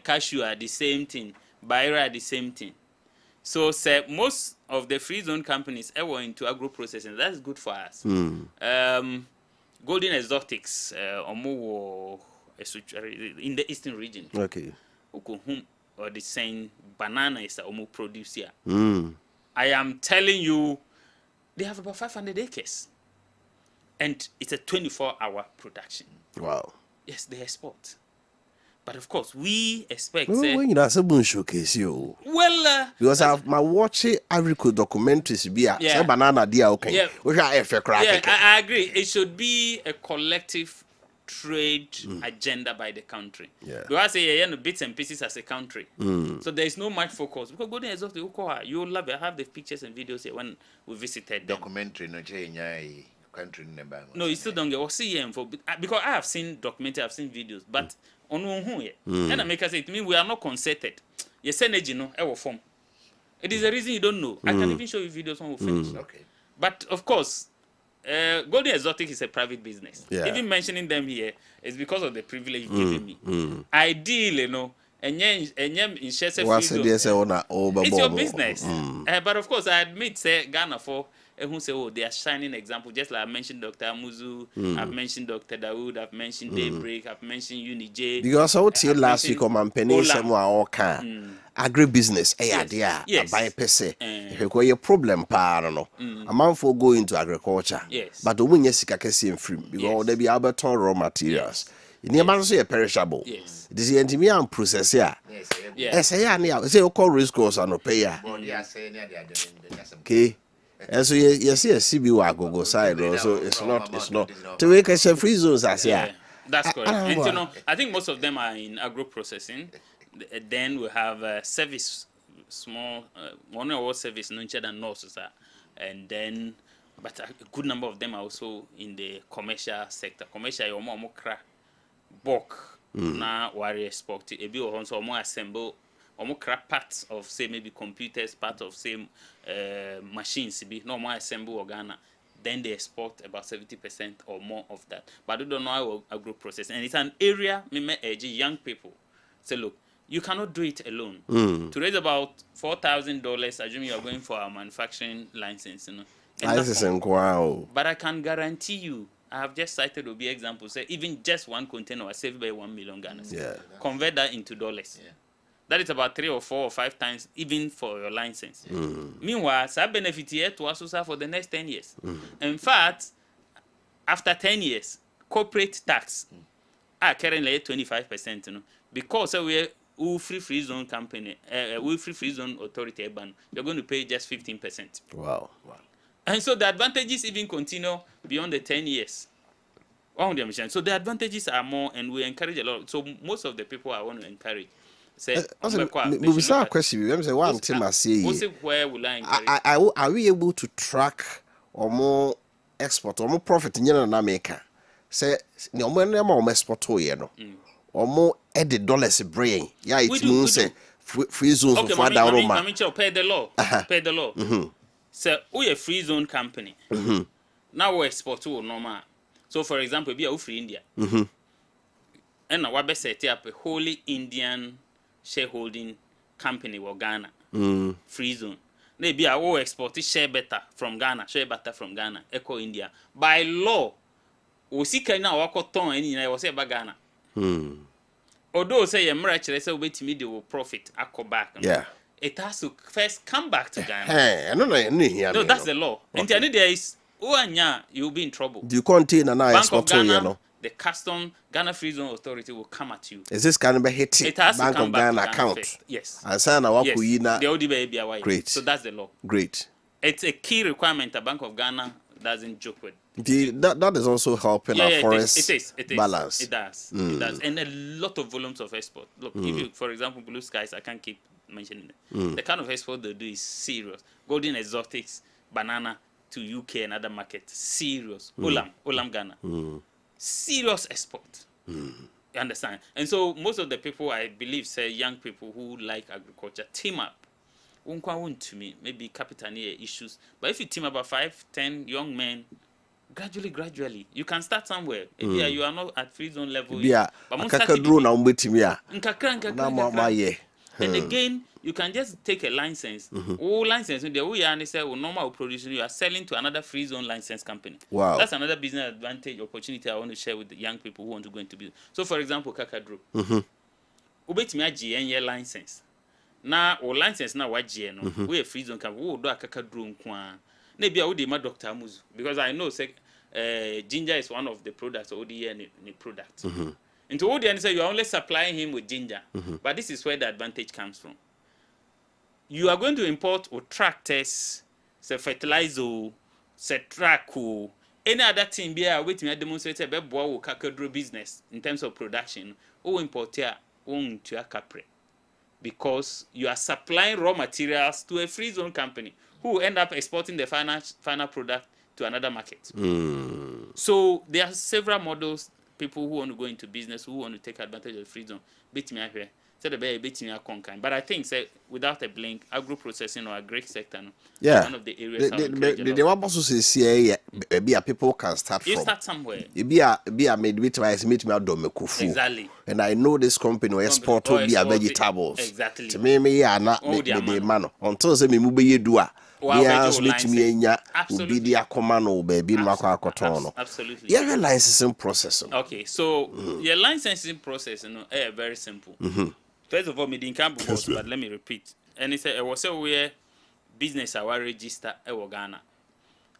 cashew are the same thing, Baira are the same thing. So most of the free zone companies are into agro processing. That's good for us. Golden Exotics in the eastern region. Okay. Or the same banana is a produce here. I am telling you, they have about 500 acres. And it's a 24-hour production. Wow. Yes, they export. But of course, we expect. When you have a showcase you. Well, because I've my watching agriculture documentaries be a banana deal. Okay. Yeah. We I agree. It should be a collective trade agenda by the country. Yeah. Because bits and pieces as a country. So there is no much focus. Because Golden Exotic, you love it. I have the pictures and videos here when we visited them. Documentary, no change. Country number. No, you still don't get. Because I have seen documentaries, I've seen videos, but on who yet? And I make us say to me, we are not concerted. Yes, energy no, our form. It is a reason you don't know. I can even show you videos when we finish. Okay. But of course, Golden Exotic is a private business. Yeah. Even mentioning them here is because of the privilege given me. Ideally, it's your business. But of course, I admit, Ghana for who say, oh, they are shining example. Just like I mentioned Dr. Amuzu, I've mentioned Dr. Dawood, I've mentioned Daybreak, I've mentioned UniJ. Because I would say last week on my penny, some are agribusiness. Yes. Buy per se. If you a problem, I don't know. A man for go into agriculture. Yes. But the win yes, can free because they be Alberton raw materials. In the man say perishable. Yes. This is the process here. Yes, I say, call risk course and pay. Okay. And so you see a CB go side, so it's not. To make a free zones as yeah. That's correct. And you know, I think most of them are in agro processing. Then we have service, small, one or service, nurtured and nurses, and then, but a good number of them are also in the commercial sector. Commercial, you're more bulk. Now, warrior export. A bit also more assemble. Or crap parts of say maybe computers, part of same machines be no more assemble organa. Then they export about 70% or more of that. But I don't know how agro process. And it's an area me urge young people say, look, you cannot do it alone. To raise about $4,000, assume you are going for a manufacturing license, you know. But I can guarantee you, I have just cited OB example, say even just one container was saved by 1 million Ghana. Yeah. Convert that into dollars. Yeah. That is about 3 or 4 or 5 times, even for your license. Meanwhile, that benefit here to us for the next 10 years. In fact, after 10 years, corporate tax are currently 25%. You know, because we free zone company, we free zone authority, you're going to pay just 15%. Wow. And so the advantages even continue beyond the 10 years. So the advantages are more, and we encourage a lot. So most of the people I want to encourage. Say, a question. One thing I say, where will I encourage? Are we able to track or more export or more profit in America? Say, no more export to or more added dollars bring. Yeah, it means free zones of far down. Pay the law. Pay the law. So we a free zone company. Now we export to normal. So for example, we are free India. And now we set up a wholly Indian shareholding company with Ghana. Free zone. Maybe I will export share better from Ghana, Eco India. By law, we see now wako ton any na was about Ghana. Although say a miracle, say wait me they will profit ako back. Yeah. It has to first come back to Ghana. Hey, I don't know. No, that's the law. And there is you'll be in trouble. Do you contain an Bank of Ghana, the custom Ghana Free Zone Authority will come at you. Is this kind of hitting? It has Bank to come of back Ghana to account. First. Yes. And sign our yes. The ODB. Great. So that's the law. Great. It's a key requirement the Bank of Ghana doesn't joke with. That is also helping our forest balance. It does. It does. And a lot of volumes of export. Look, if you, for example, Blue Skies, I can't keep mentioning it. The kind of export they do is serious. Golden exotics, banana to UK and other markets. Serious. Olam Ghana. Serious export. You understand? And so most of the people, I believe, say young people who like agriculture, team up. To me, maybe capital near issues. But if you team about 5-10 young men, gradually, you can start somewhere. Maybe you are not at free zone level. Yeah, but and again, you can just take a license. License, the way you say, normal production, you are selling to another free zone license company. Wow. That's another business advantage, opportunity I want to share with the young people who want to go into business. So, for example, Kakadro. Ubetimi a GN license. Now, or license now, what GN, we a free zone company, we do a Kakadro nkwa. Maybe I would do my Dr. Amuzu, because I know ginger is one of the products, ODN product. And to ODN, say you are only supplying him with ginger. But this is where the advantage comes from. You are going to import tractors, fertilizer, track, any other thing be waiting to demonstrate a Kakadro business in terms of production, or import here to a capre. Because you are supplying raw materials to a free zone company who end up exporting the final product to another market. So there are several models, people who want to go into business, who want to take advantage of the free zone. Beat me here. But I think without a blink, agro processing or agri sector, one of the areas the one also say people can start you from. Start somewhere. Be a meet me Exactly. And I know this company will export to be a vegetables. Exactly. To me are not the man until say me move ye do Yeah, so let me enya ubi di akoma no baby no akwa absolutely. Yeah, licensing process. Okay, so your licensing process, very simple. First of all, me didn't come boss, but let me repeat. And it's a was where business our register Ghana.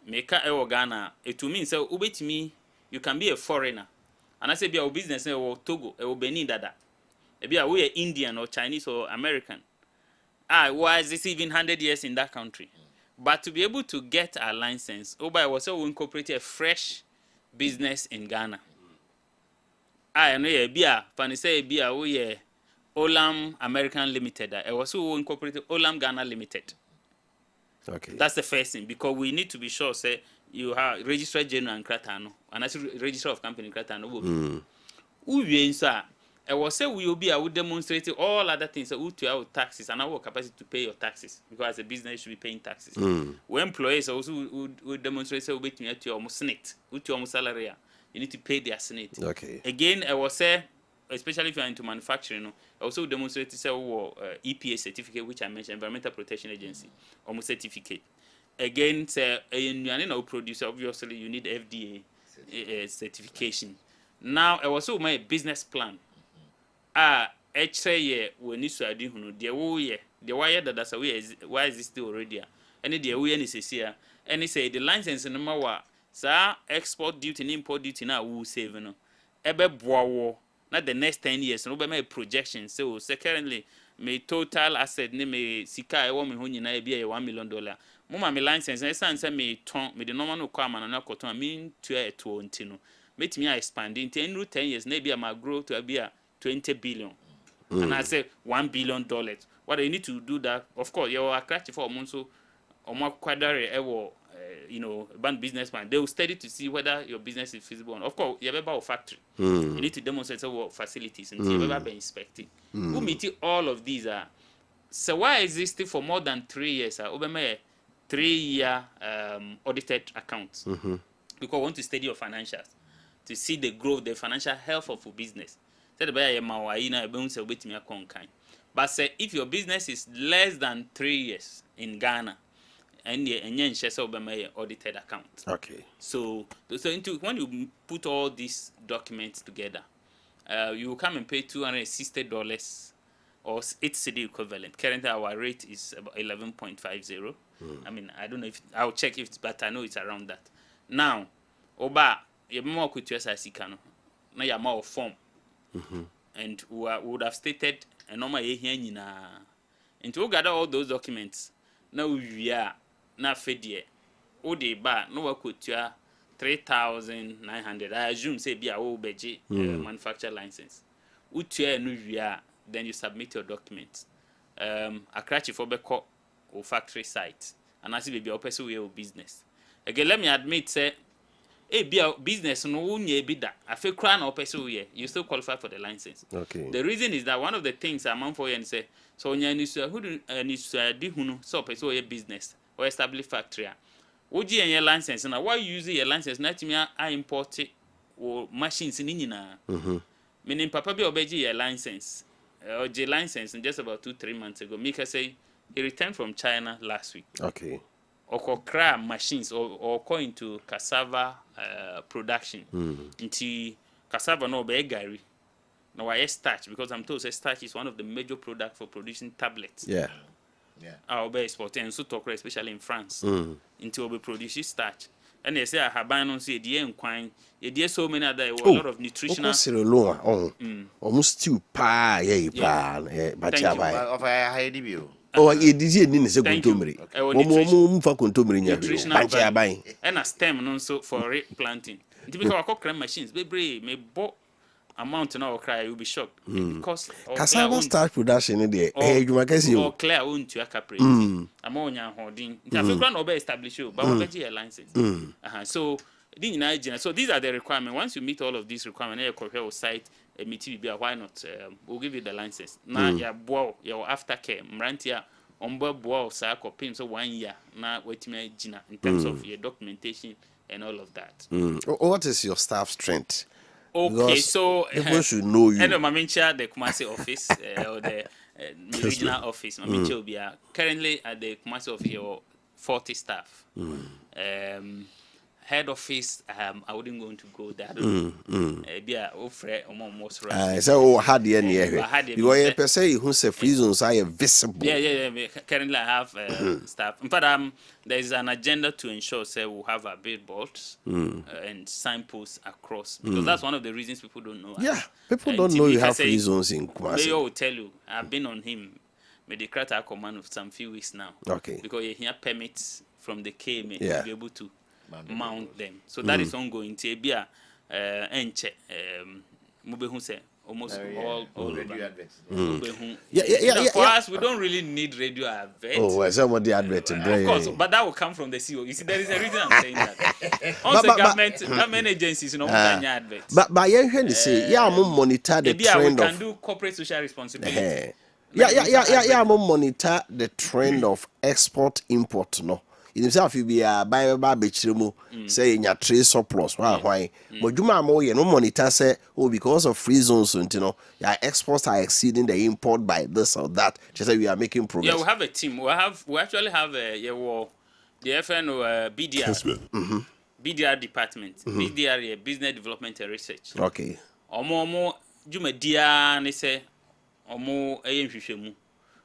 Make Ghana. It to mean so ubetimi you can be a foreigner. And I say be our business or Togo or Benin dada. Be a we Indian or Chinese or American. Why is this even 100 years in that country? But to be able to get a license, I was so incorporated a fresh business in Ghana. I know be a funny say be a we Olam American Limited. I was so incorporated Olam Ghana Limited. Okay. That's the first thing because we need to be sure say you have registered general and Kratano and that's register of company Kratano. I was say we will be able to demonstrate all other things so to our taxes and our capacity to pay your taxes because as a business you should be paying taxes. We employees also will demonstrate so we to your SNIT, with your salary. You need to pay their SNIT. Okay. Again, I was say especially if you are into manufacturing, I also demonstrate say EPA certificate which I mentioned, Environmental Protection Agency, almost certificate. Again, say a producer obviously you need FDA certification. Now I also my business plan. H we need to adi hunu de wo ye de why that why is this still already and the we any say and say the license no ma wa sa export duty and import duty na wo save no ebe boa wo na the next 10 years no be my projection so currently my total asset ne me sika e wo me ho nyina e bia $1 million mo ma me license e san say me ton me the normal no kwa ma na koton me to e to ntino metimi expand in 10 years na bia ma grow to bia 20 billion. And I say $1 billion. What you need to do that, of course, you are attractive for Monso or more quadre band business plan. They will study to see whether your business is feasible. Of course, you have about a factory. You need to demonstrate some facilities and you have been inspecting. Who meet all of these are so why existing for more than 3 years? Over 3-year audited accounts. Because we want to study your financials to see the growth, the financial health of your business. But say if your business is less than 3 years in Ghana, and you share audited account. Okay. So when you put all these documents together, you will come and pay $260 or 8 cedi equivalent. Currently, our rate is about 11.50. I mean, I don't know if I'll check if it's, but I know it's around that. Now, Oba, you more could use as now you're more form. And we would have stated a normal here and to gather all those documents. Now we are not fed yet. Oh, the bar no one could 3,900. I assume say be a OBG manufacturer license. Utia no we are, then you submit your documents. A crash for Beko or factory site, and as it be a person with business. Again, let me admit, say. Be a business no be that. I feel crown or person you still qualify for the license. Okay. The reason is that one of the things I'm for you and say so when you need to do so person a business or establish factory. Would you your license now? Why use your license? Not me I import it or machines in Inina. Meaning Papa be obey your license or J license and just about 2-3 months ago. Mika say he returned from China last week. Okay. Or cry machines or go into cassava production. Into cassava no be gari. Now I starch because I'm told starch is one of the major products for producing tablets. Yeah. I'll be exporting and so talk especially in France. Into be produce starch. And they say I have been on say the inquine. There so many other a lot of nutritional. Almost stew pa but Of a high debut. Oh, it is in the contumely. For contumely, and a stem also for planting. Typical cockroach machines, baby, may bought amount now cry, you'll be shocked. Because cassava starch production in the air, you can see. Or clear own to a capri. Ammonia holding. I feel grand obey establish you, but we'll get license. So, so these are the requirements. Once you meet all of these requirements, your site. Why not? We'll give you the license. Now, your aftercare, Mrantia, bow, sack or pin, so 1 year. Now, wait me, Gina, in terms of your documentation and all of that. What is your staff strength? Okay, because so people should know you. And Mamincha, the Kumasi office or the regional office, Mamincha will be currently at the Kumasi office, 40 staff. Head office, I wouldn't going to go there. I don't know. Be a offer almost right. So had the near here. You are Because per se who say free zones are visible. yeah. Currently, I have staff. In fact, there is an agenda to ensure say we'll have our billboards and signposts across, because that's one of the reasons people don't know. Yeah, people don't know you have free zones in Kumasi. They will tell you. I've been on him. Medicrat command of some few weeks now. Okay. Because you hear permits from the KMA to be able to mount them. So that is ongoing. Tebia enche mubehu say almost all radio adverts. Yeah. For us, we don't really need radio adverts. Oh, well, somebody advert Of course, but that will come from the CEO. You see, there is a reason I'm saying that. Also, government agencies, adverts. But you can say, yeah, I'm monitor the trend we of. can do corporate social responsibility. Yeah, monitor the trend of export import. No, in himself, you be a buy say in your trade surplus. Why? But you no monitor say, oh, because of free zones, your exports are exceeding the import by this or that. Just say we are making progress. Yeah, we have a team. We actually have the FN BDR. BDR department. BDR Business Development and Research. Okay. Omo Juma dia ne say omo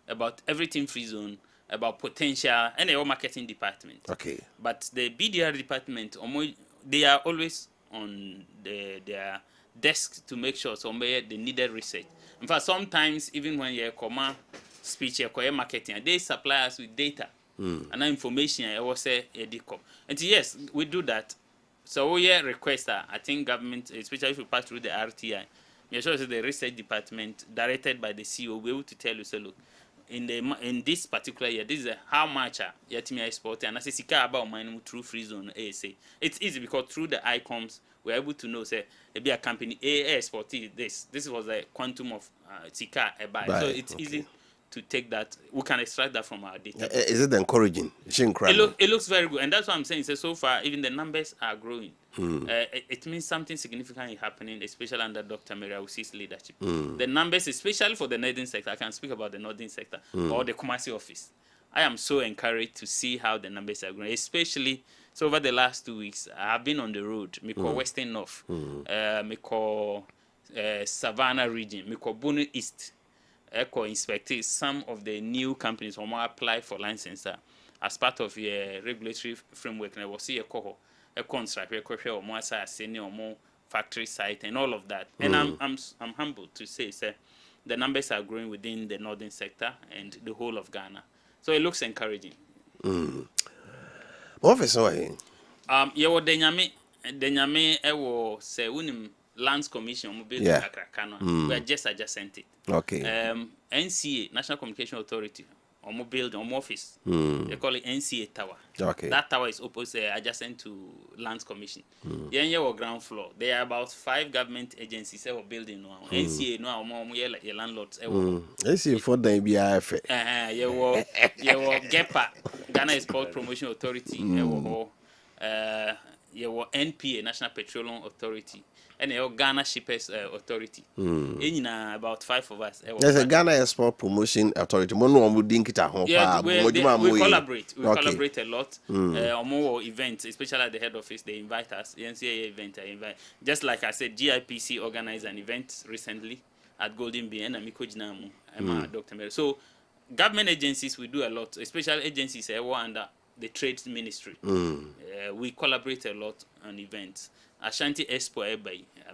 about everything free zone, about potential, and our marketing department. Okay. But the BDR department, they are always on their desk to make sure somebody the needed research. In fact, sometimes even when you come speech, you marketing, they supply us with data and information. I was say and yes, we do that. So we request I think government, especially if we pass through the RTI. You're sure the research department directed by the CEO will be able to tell you, so look, in this particular year, this is how much Yatimi export, and I say Sika about mine through free zone ASA. It's easy because through the ICOMs we're able to know say maybe a company A exported this. This was a quantum of Sika buy. So it's easy to take that. We can extract that from our data. Is it encouraging? It looks very good, and that's what I'm saying. So far, even the numbers are growing. It means something significant is happening, especially under Dr. Mary Awusi's leadership. The numbers, especially for the northern sector, I can speak about the northern sector or the Kumasi office. I am so encouraged to see how the numbers are growing, especially so over the last 2 weeks. I have been on the road. Me call Western North, me call Savannah region, me call Bono East. Echo inspected some of the new companies who apply for license as part of a regulatory framework. And I was see a construct, a more senior or more factory site and all of that. And I'm humbled to say, sir, the numbers are growing within the northern sector and the whole of Ghana. So it looks encouraging. Officer, yeah, Denyame, I say, unim Lands Commission, we are just adjacent it. Okay. NCA, National Communication Authority, build office. They call it NCA Tower. Okay. That tower is opposite, adjacent to Lands Commission. Yeah, or ground floor. There are about 5 government agencies that were building now. NCA now, like your landlords. NCA for the BIF. Yeah, GEPA, Ghana Export Promotion Authority. NPA, National Petroleum Authority. And Ghana Shippers Authority. About 5 of us. There's a Ghana Export Promotion Authority. We collaborate. We collaborate a lot. More events, especially at the head office, they invite us. The NCAA event, I invite. Just like I said, GIPC organized an event recently at Golden Bay and Amiko Jinamu, Dr. Mary. So, government agencies, we do a lot, especially agencies under the Trade Ministry. We collaborate a lot on events. Ashanti Expo, I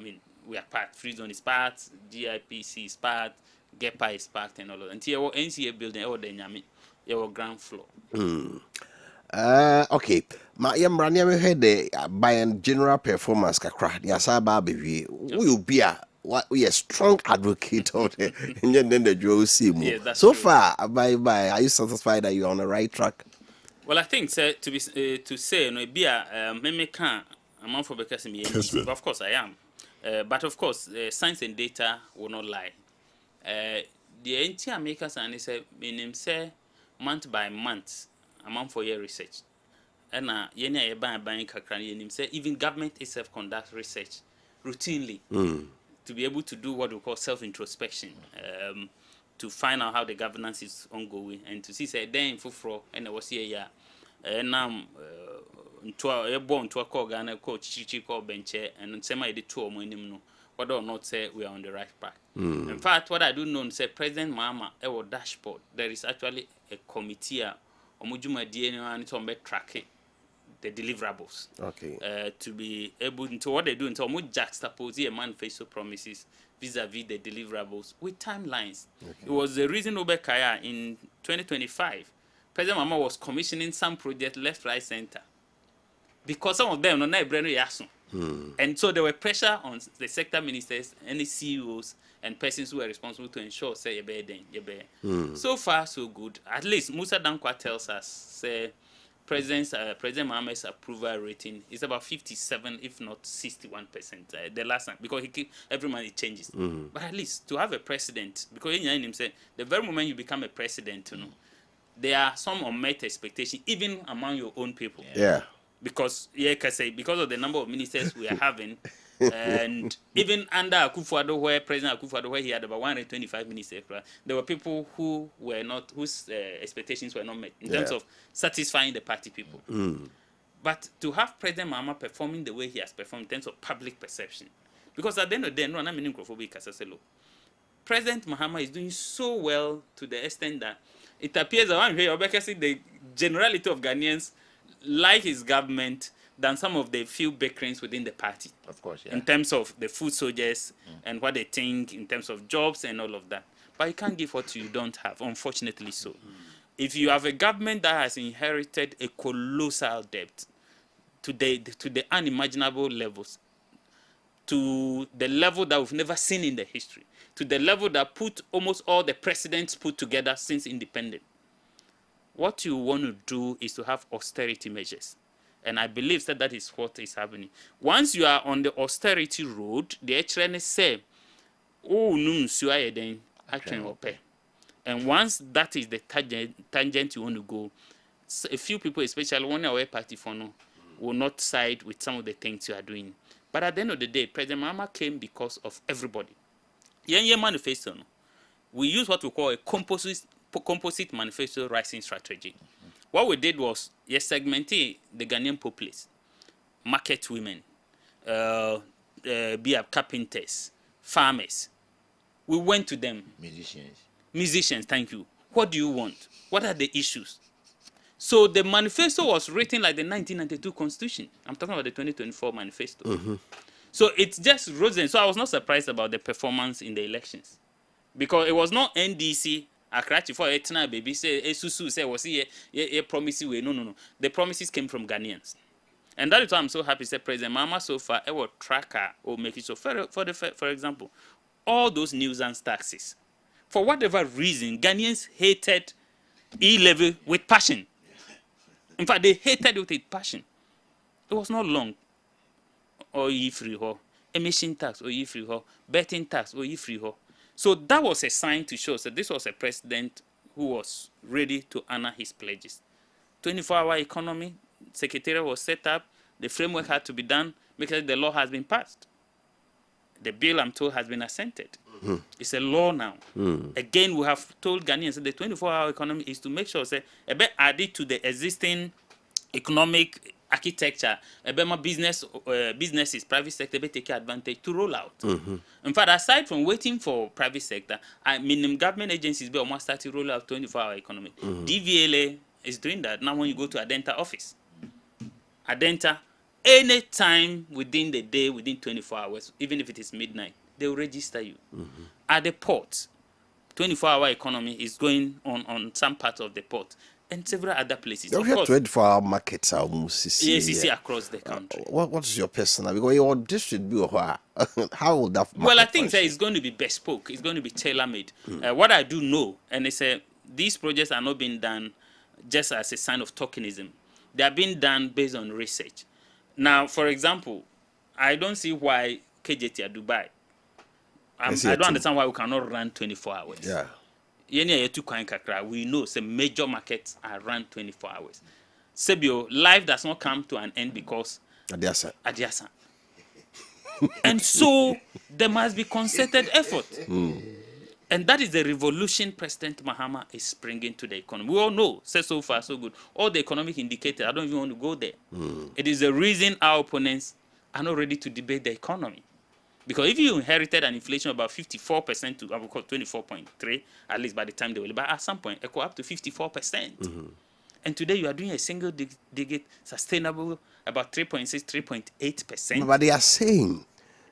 mean, we are part. Free Zone is part. GIPC is part. GEPA is part, and all of that. Until our NCA building, our dynamic, our ground floor. Okay. My Yamrania heard the by general performance. Kakra, Yasaba baby. We be a strong advocate of the and then the Joe Sim. So far, bye. Are you satisfied that you're on the right track? Well, I think, sir, to say, no, be a meme among for because of course I am, but of course science and data will not lie. The entire makers and they say meaning say month by month among for year research, and yenya buying kakran say even government itself conducts research routinely to be able to do what we call self-introspection, to find out how the governance is ongoing and to see say then for and I was here Nam born to a call Ghana called Chichi call Benche and semi the two no whether or not say we are on the right path. In fact, what I do know say President Mahama our dashboard, there is actually a committee Omujuma DNA and to track it. The deliverables. Okay. To be able to what they do until more juxtapose a manifesto promises vis-a-vis the deliverables with timelines. It was the reason Obekaya in 2025, President Mama was commissioning some projects left, right, center. Because some of them are not brand new. And so there were pressure on the sector ministers and the CEOs and persons who were responsible to ensure say So far so good. At least Musa Dankwa tells us say President Mahama's approval rating is about 57, if not 61%. The last time, because every month it changes. But at least to have a president, because in him said, the very moment you become a president, there are some unmet expectations, even among your own people. Yeah. Because because of the number of ministers we are having, and even under Akufo-Addo, where President Akufo-Addo, where he had about 125 ministers, there were people who were not, whose expectations were not met in terms of satisfying the party people. But to have President Mahama performing the way he has performed in terms of public perception, because at the end of the day, no, I'm meaning President Mahama is doing so well to the extent that it appears that the generality of Ghanaians like his government than some of the few backgrounds within the party. Of course, yeah. In terms of the food soldiers and what they think in terms of jobs and all of that. But you can't give what you don't have, unfortunately so. If you have a government that has inherited a colossal debt to the unimaginable levels, to the level that we've never seen in the history, to the level that put almost all the presidents put together since independence, what you want to do is to have austerity measures. And I believe that is what is happening. Once you are on the austerity road, the HRN say, oh, no, and once that is the tangent you want to go, a few people, especially one away party for no, will not side with some of the things you are doing. But at the end of the day, President Mahama came because of everybody. Yen manifesto, we use what we call a composite manifesto rising strategy. What we did was segmented the Ghanaian populace, market women, be carpenters, farmers. We went to them. Musicians, thank you. What do you want? What are the issues? So the manifesto was written like the 1992 Constitution. I'm talking about the 2024 manifesto. So it's just rose. So I was not surprised about the performance in the elections. Because it was not NDC, Akrachi for Etna baby, say, Susu, say, was he a promise way? No. The promises came from Ghanaians. And that is why I'm so happy, say President Mahama so far, I will tracker or make it so. For example, all those nuisance taxes. For whatever reason, Ghanaians hated E-levy with passion. In fact, they hated it with passion. It was not long. Or free ho, emission tax, or free ho, betting tax, or free ho. So that was a sign to show that this was a president who was ready to honor his pledges. 24-hour economy, secretariat was set up, the framework had to be done because the law has been passed. The bill, I'm told, has been assented. It's a law now. Again, we have told Ghanaians that the 24-hour economy is to make sure that a bit added to the existing economic architecture, businesses, private sector, take advantage to roll out. In fact, aside from waiting for private sector, government agencies be almost start to roll out 24-hour economy. DVLA is doing that. Now when you go to Adenta office, Adenta, any time within the day, within 24 hours, even if it is midnight, they will register you. At the port, 24-hour economy is going on some parts of the port. And several other places. You have 24-hour markets almost. Yes, across the country. What is your personal? Because your district be how will that? Well, I think that it's going to be bespoke. It's going to be tailor-made. What I do know, and it's these projects are not being done just as a sign of tokenism. They are being done based on research. Now, for example, I don't see why KJT at Dubai. I don't understand why we cannot run 24 hours. Yeah. We know some major markets are run 24 hours. Sebio, life does not come to an end because adjacent. And so there must be concerted effort. And that is the revolution President Mahama is bringing to the economy. We all know, so far, so good. All the economic indicators, I don't even want to go there. It is the reason our opponents are not ready to debate the economy. Because if you inherited an inflation of about 54% to 24.3, at least by the time they will, but at some point, it go up to 54%. And today you are doing a single digit sustainable about 3.6, 3.8%. But they are saying,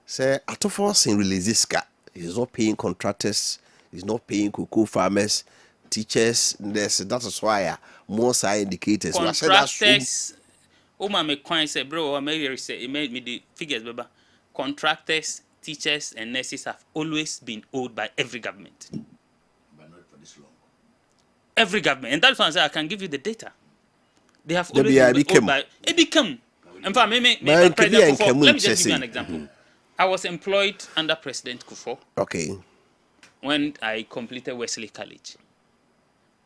say, Atofos in release this guy. He's not paying contractors, he's not paying cocoa farmers, teachers. That is why more side indicators. Contractors, my coin said, bro, it made me the figures, baby. Contractors, teachers, and nurses have always been owed by every government. But not for this long. Every government. And that's why I say I can give you the data. They have always been owed by... It become. In fact, let me just give you an example. I was employed under President Kufuor. Okay. When I completed Wesley College.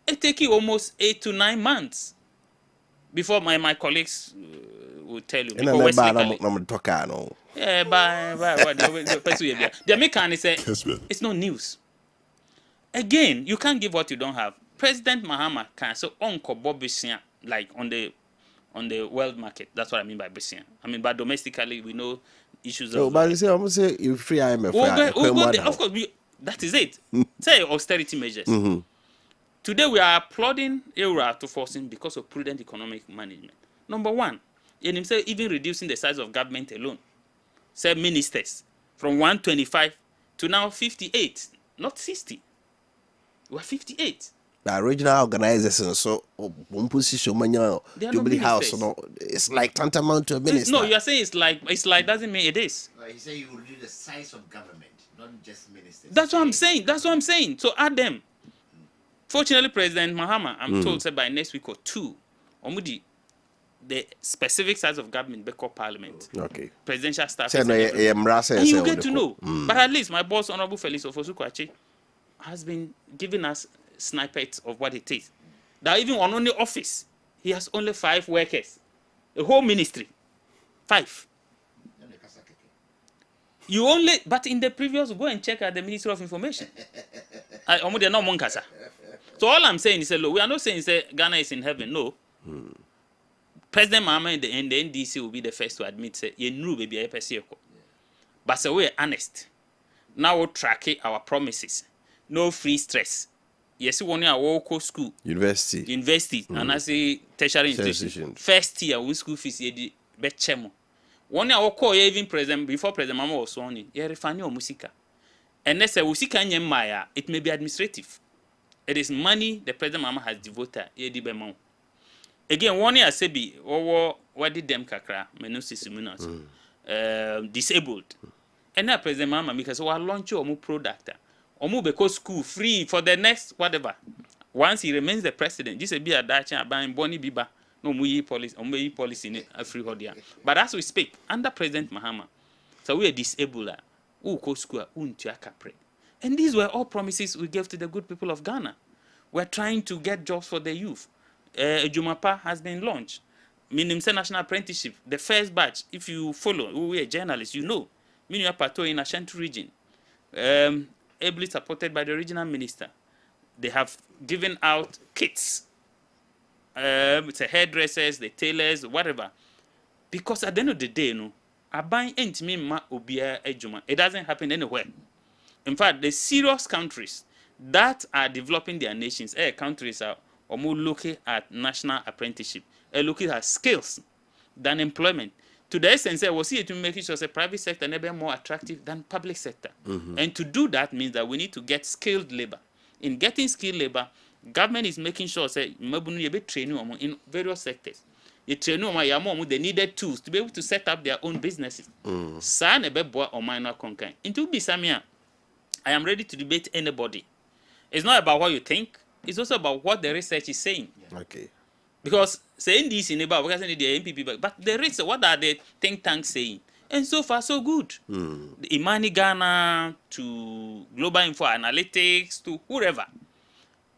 It took you almost 8 to 9 months before my colleagues would tell you. Before Wesley College. Yeah, the American say it's not news. Again, you can't give what you don't have. President Mahama can so Uncle Bobby like on the world market. That's what I mean by Bessian. I mean, but domestically, we know issues of. But you say, I'm say you free IMF. Of course, that is it. Say austerity measures. Today we are applauding Eura to forcing because of prudent economic management. Number one, in himself, even reducing the size of government alone. Say ministers from 125 to now 58, not 60. We are 58. The original organizers, so one position, Jubilee House, it's like tantamount to a minister. No, you are saying it's like doesn't mean it is. He said you will reduce the size of government, not just ministers. That's what I'm saying. So add them. Fortunately, President Mahama, I'm told, said by next week or two, Omudi, the specific size of government, Beko Parliament, presidential staff, and you get to know. But at least my boss, Honorable Felix Ofosu-Kwakye, has been giving us snippets of what it is. That even on only office, he has only 5 workers. The whole ministry, 5. You only, but in the previous, go and check at the Ministry of Information. So all I'm saying is, look, we are not saying Ghana is in heaven. No. President Mahama and the NDC will be the first to admit, say, you knew baby a person. But so we're honest. Now we'll track our promises. No free stress. Yes, we want to walk school. University. And I say tertiary institution. First year, we school fees, you bet chemo. 1 year, call even President, before President Mahama was sworn in, you refine your musica. And let's say, it may be administrative. It is money the President Mahama has devoted. Again, 1 year, Sebi, what did them kakra, menusis, disabled. And now President Mahama, because we launch your product. Or because school free for the next whatever. Once he remains the president, just be a Dutch buying Bonnie Biba, no policy in a free hodia. But as we speak, under President Mahama, so we are disabled, who go school, and these were all promises we gave to the good people of Ghana. We're trying to get jobs for the youth. Jumapa has been launched. Minimum National Apprenticeship, the first batch, if you follow, we are journalists, you know, Minimum Pato in Ashanti region. Ably supported by the regional minister. They have given out kits. It's the hairdressers, the tailors, whatever. Because at the end of the day, it doesn't happen anywhere. In fact, the serious countries that are developing their nations, countries are more looking at national apprenticeship, looking at skills than employment. To the essence, we see it to make sure the private sector never more attractive than public sector. And to do that means that we need to get skilled labor. In getting skilled labor, government is making sure that you train in various sectors. You train the needed tools to be able to set up their own businesses. Into Bisamia, I am ready to debate anybody. It's not about what you think, it's also about what the research is saying. Okay. Because saying this in about because the MPP, but the research, what are the think tanks saying? And so far, so good. The Imani Ghana to Global Info Analytics to whoever,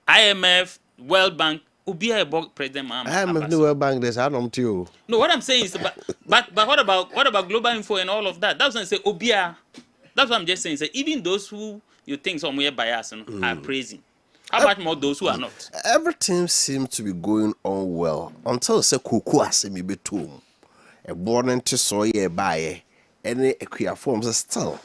IMF, World Bank, Ubia about President Mahama. IMF, the World Bank, there's Adam too. No, what I'm saying is, but what about Global Info and all of that? That's what I say. Ubia. That's what I'm just saying. So even those who you think some way bias are praising. How much more those who are not? Everything seems to be going on well until say kuku asemi betum. A born into soye baye any equia forms still.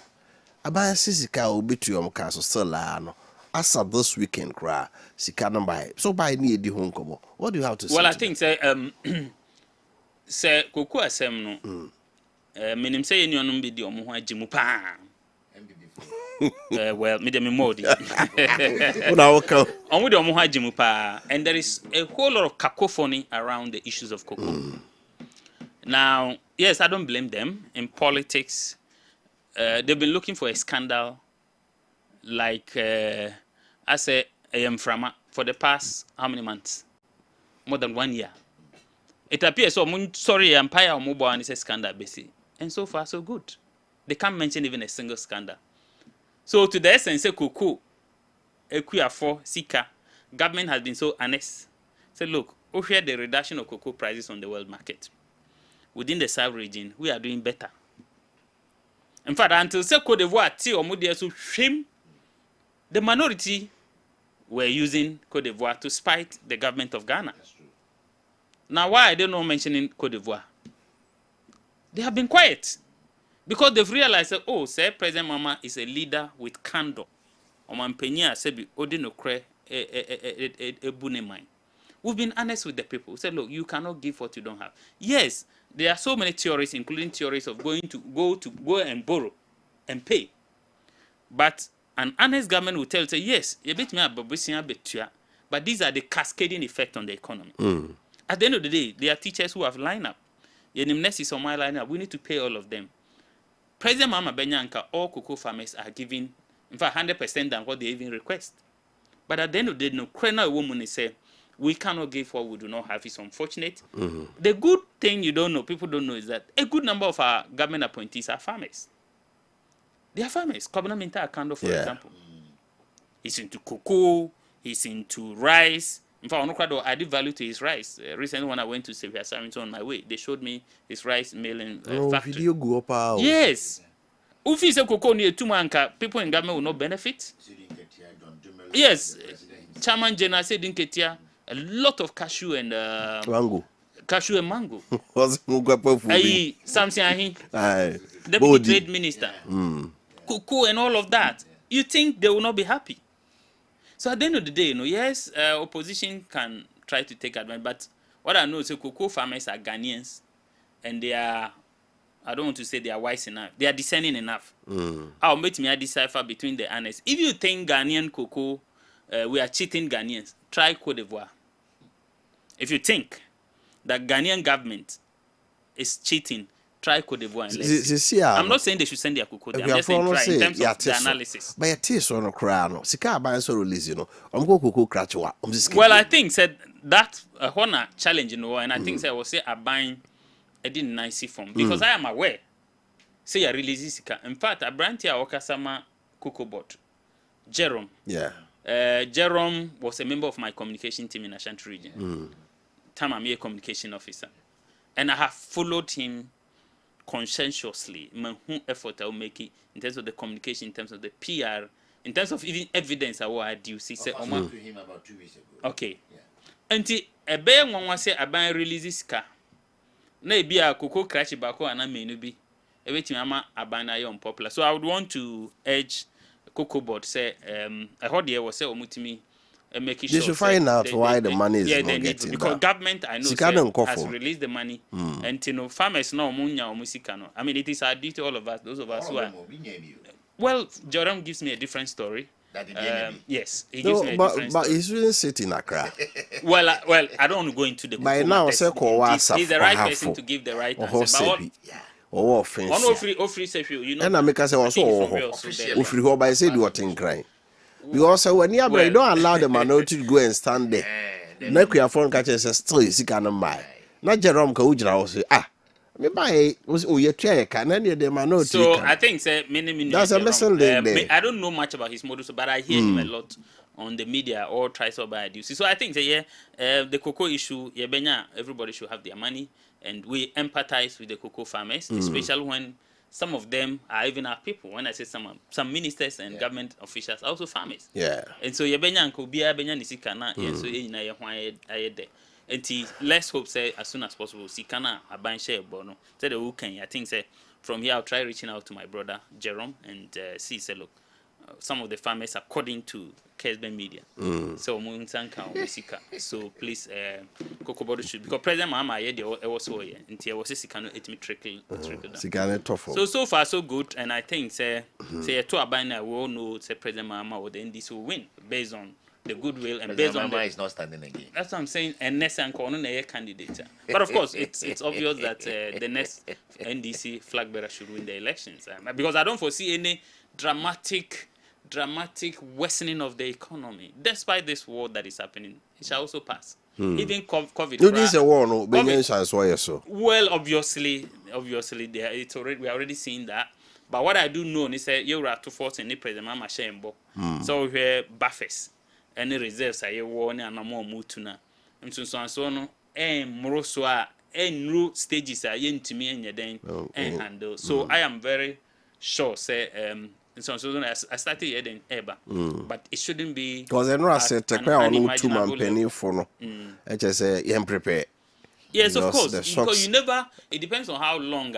Abaya sisika obi to your castle still no. As of this weekend cry, sika no buy. So buy near the home kobo. What do you have to say? Well, I think say say kuku asem no. Minim say any onum be di omo ho agimu pa. Well, me dem more di. On with omo ho agimu pa, and there is a whole lot of cacophony around the issues of cocoa. Now, yes, I don't blame them. In politics, they've been looking for a scandal like I say I am from for the past how many months? More than 1 year. It appears so sorry empire or mobile and it's a scandal basically. And so far so good. They can't mention even a single scandal. So to the essence, Kuku, Equiafo, Sika, government has been so honest. Say, look, we share the reduction of cocoa prices on the world market. Within the South region, we are doing better. In fact, until Cote d'Ivoire, or Modia, so shame, the minority were using Cote d'Ivoire to spite the government of Ghana. Now, why are they not mentioning Cote d'Ivoire? They have been quiet. Because they've realized that, oh, say President Mama is a leader with candor. We've been honest with the people. We said, look, you cannot give what you don't have. Yes, there are so many theories, including theories of go and borrow and pay. But an honest government will tell you, say, yes, but these are the cascading effect on the economy. At the end of the day, there are teachers who have lined up. We need to pay all of them. President Mama Benyanka, all cocoa farmers are giving, in fact, 100% than what they even request. But at the end of the day, no credible woman is saying, we cannot give what we do not have. It's unfortunate. The good thing you don't know, people don't know, is that a good number of our government appointees are farmers. They are farmers. Kwabena Minta Akando, for example. He's into cocoa, he's into rice. In fact, I did value to his rice. Recently, when I went to Xavier Sarrington on my way, they showed me his rice milling factory. Video go up. Yes. If you say cocoa near Tumanka, people in government will not benefit. Yes. Chairman General said in Ketia, a lot of cashew and mango. Cashew and mango. Something Deputy Trade Minister. Cocoa and all of that. You think they will not be happy? So at the end of the day, yes, opposition can try to take advantage, but what I know is that cocoa farmers are Ghanaians, and they are, I don't want to say they are wise enough, they are discerning enough. I'll make me a decipher between the honest. If you think Ghanaian cocoa, we are cheating Ghanaians, try Cote d'Ivoire. If you think that Ghanaian government is cheating, try Cote d'Ivoire. I'm not saying they should send their cocoa there. I'm just saying try in terms of the analysis. But your taste on a crown. Sika buy so release, I'm go cocoa cratchwa. Well, I think said that honor challenge and I think I will say a buying a didn't nice form because I am aware. Say a release Sika. In fact, a brand here Okasama cocoa board. Jerome. Yeah. Jerome was a member of my communication team in Ashanti region. Time I'm a communication officer. And I have followed him conscientiously, effort I will make it in terms of the communication, in terms of the PR, in terms of even evidence I will do. See, say, to him about 2 weeks ago. Okay. Until a bear one was say a ban releases car. Maybe a cocoa crash bako and I may not be everything a ban unpopular. So I would want to urge Cocoa Board say I heard there was say omutimi making sure they should find out why the money is not getting because government I know has released the money and farmers now I mean it is our duty, all of us, those of us who are well. Jerome gives me a different story. Yes, he gives me a different story. But he's really sitting in Accra. well, I don't want to go into the by now say he's the right person to give the right answer. But or offense. And I make us say also if you go by say what in crying. Because when you don't allow the minority to go and stand there. Neck your phone catches still is can buy. Not Jerome Kaujra will say, me buy was your chair can any the minority. So I think say many that's a lesson there. I don't know much about his models, but I hear him a lot on the media or tries to buy duty. So I think say the cocoa issue, everybody should have their money, and we empathize with the cocoa farmers, especially when some of them are even our people. When I say some ministers and government officials are also farmers. Yeah. And so yebenya nko bia benya ni sika na so na ye ho ayede. And let's hope say as soon as possible sika na aban share bono. Say the who can I think say from here I'll try reaching out to my brother Jerome and see say look some of the farmers according to Kessben Media. So so please Kokobodo should because President Mama was so here until was sika no etimi trickle down. Sika tough. So far so good and I think say to abina we all know say President Mama or the NDC will win based on the goodwill and based on Mama is not standing again. That's what I'm saying. And next and candidate. But of course, it's obvious that the next NDC flag bearer should win the elections because I don't foresee any dramatic worsening of the economy. Despite this war that is happening, it shall also pass. Even COVID. No, this is a war, no. Well, obviously, it's already we are already seeing that. But what I do know is that you are to force any president, Mama Shembo. So we have buffers, any reserves. I warn and no more mutuna. And so no. Moroswa new stages are yen to me and your then and handle. So I am very sure. Say so I started here then Eba, but it shouldn't be because I know I said take care on 2 man penny for no. I just say you prepare. Yes, of course, because you never. It depends on how long.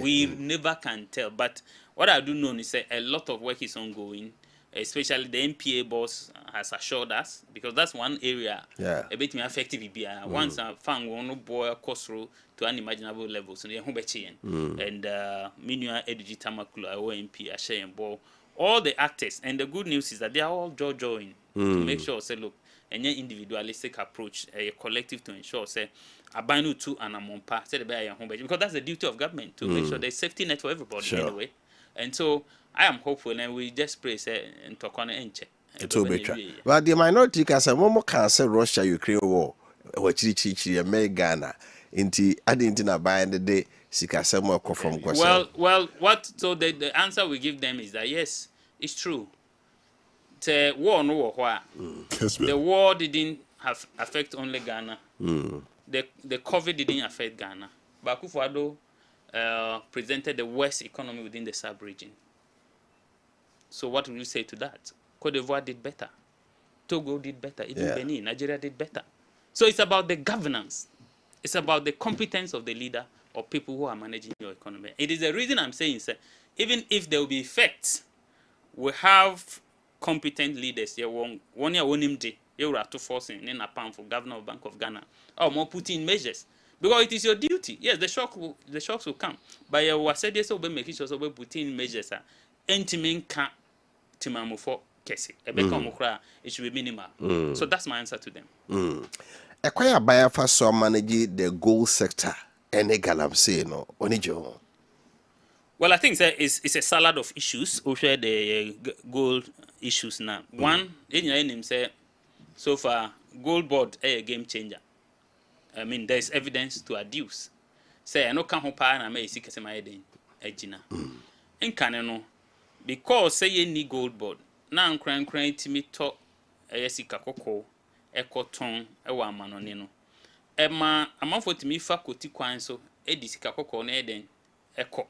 We never can tell. But what I do know is that a lot of work is ongoing. Especially the MPA boss has assured us because that's one area a bit more effective. Once a fan will boil cost through to unimaginable levels. So they and Minua Edgy Tamakula OMP Ashe and Ball, all the actors. And the good news is that they are all joining to make sure say look any individualistic approach, a collective to ensure say abinu to an amompa say the home because that's the duty of government to make sure there's safety net for everybody anyway. And so I am hopeful and we just pray say and talk on enche. It will be true. But the minority can say more can say Russia Ukraine war or Ghana into adding to buy the day sika more from Well what so the answer we give them is that yes, it's true. The war no war the war didn't have affect only Ghana. The COVID didn't affect Ghana. But Akufo-Addo presented the worst economy within the sub-region. So what will you say to that? Cote d'Ivoire did better. Togo did better. Even Benin, Nigeria did better. So it's about the governance. It's about the competence of the leader or people who are managing your economy. It is the reason I'm saying, sir, even if there will be effects, we have competent leaders. One year, one day, you have to force in a pound for governor of Bank of Ghana or more put in measures. Because it is your duty. Yes, the shocks will come. But you were said yes, we making sure we put in measures. Entimin can't timamu for Kessy. It should be minimal. So that's my answer to them. A quiet buyer for some manage the gold sector and a Galamsey no onijo. Well, I think it's a salad of issues. We share the gold issues now. One, in say so far gold board a game changer. I mean, there is evidence to adduce. Say, I know can't hope I may see Casemay Ejina. In Canano, because say ye need gold board. Now, crying to me talk a yesika cocoa, a cotton, a one manonino. Emma, a month for me faculty quanso, a disika cocoa, Eden, a co.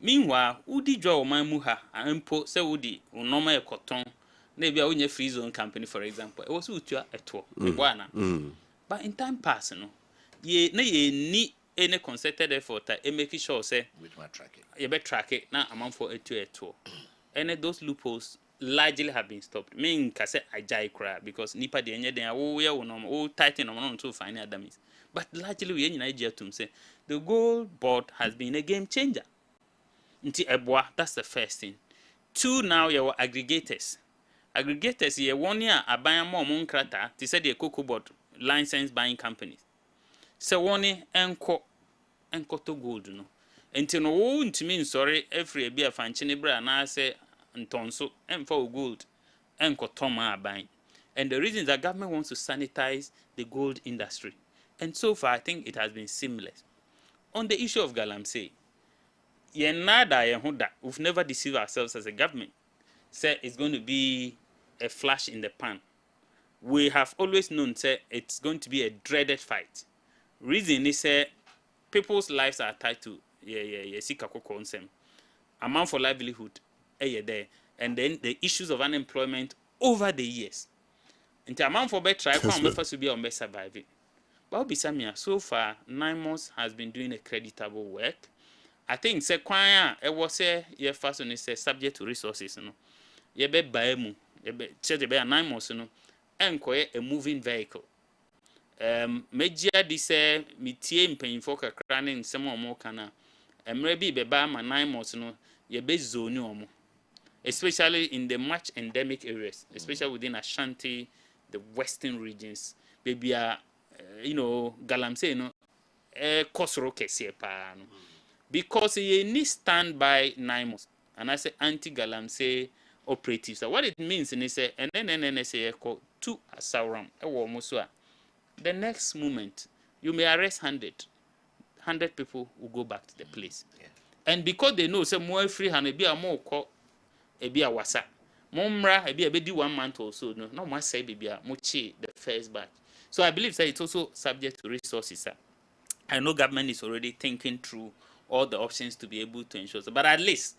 Meanwhile, Udi draw my muha and import say Udi, unoma a cotton, maybe a winner free zone company, for example. It was with you at all, But in time passing, ye need any concerted effort that making sure say with my track it. You better track it now amount for a tour. And those loopholes largely have been stopped. Me kase ajay cry because nipa de enye den we no tighten on to find adamis. But largely we in Nigeria to say the gold board has been a game changer. Nti eboa, that's the first thing. Two, now your aggregators. Aggregators ye 1 year aban mo krata to say the cocoa board license buying companies. So one enko to gold no. Enti no wo ntimi nsori every be a fanchine bra na say ntonso emfa gold enko toma aban. And the reason is that government wants to sanitize the gold industry. And so far I think it has been seamless. On the issue of Galamsey, we've never deceived ourselves as a government. Say it's going to be a flash in the pan. We have always known say it's going to be a dreaded fight. Reason is say people's lives are tied to sika koko nsem. Amount for livelihood there, and then the issues of unemployment over the years. In the amount for better try come first to be on best surviving. But Bisamia, so far 9 months has been doing a creditable work. I think say kwanya e was say ye first on is subject to resources no. Ye be buy mu, ye be check be 9 months no. Enkoye a moving vehicle. Media di say mitie mpanyinfo kakra ne nsem omo kana. Emre bi be ba ma 9 months no ye be zone omo. Especially in the much endemic areas, especially within Ashanti, the western regions. Baby Galamsey no kosoro kese pa no. Because ye need stand by 9 months. And I say anti-Galamsey operatives. So what it means is say and then say two asauram the next moment you may arrest 100 people will go back to the place. Yeah. And because they know say more free hand be a more call a be a wasa momra a be a bedi 1 month or so no must say be a mochi the first batch. So I believe that it's also subject to resources, sir. I know government is already thinking through all the options to be able to ensure so, but at least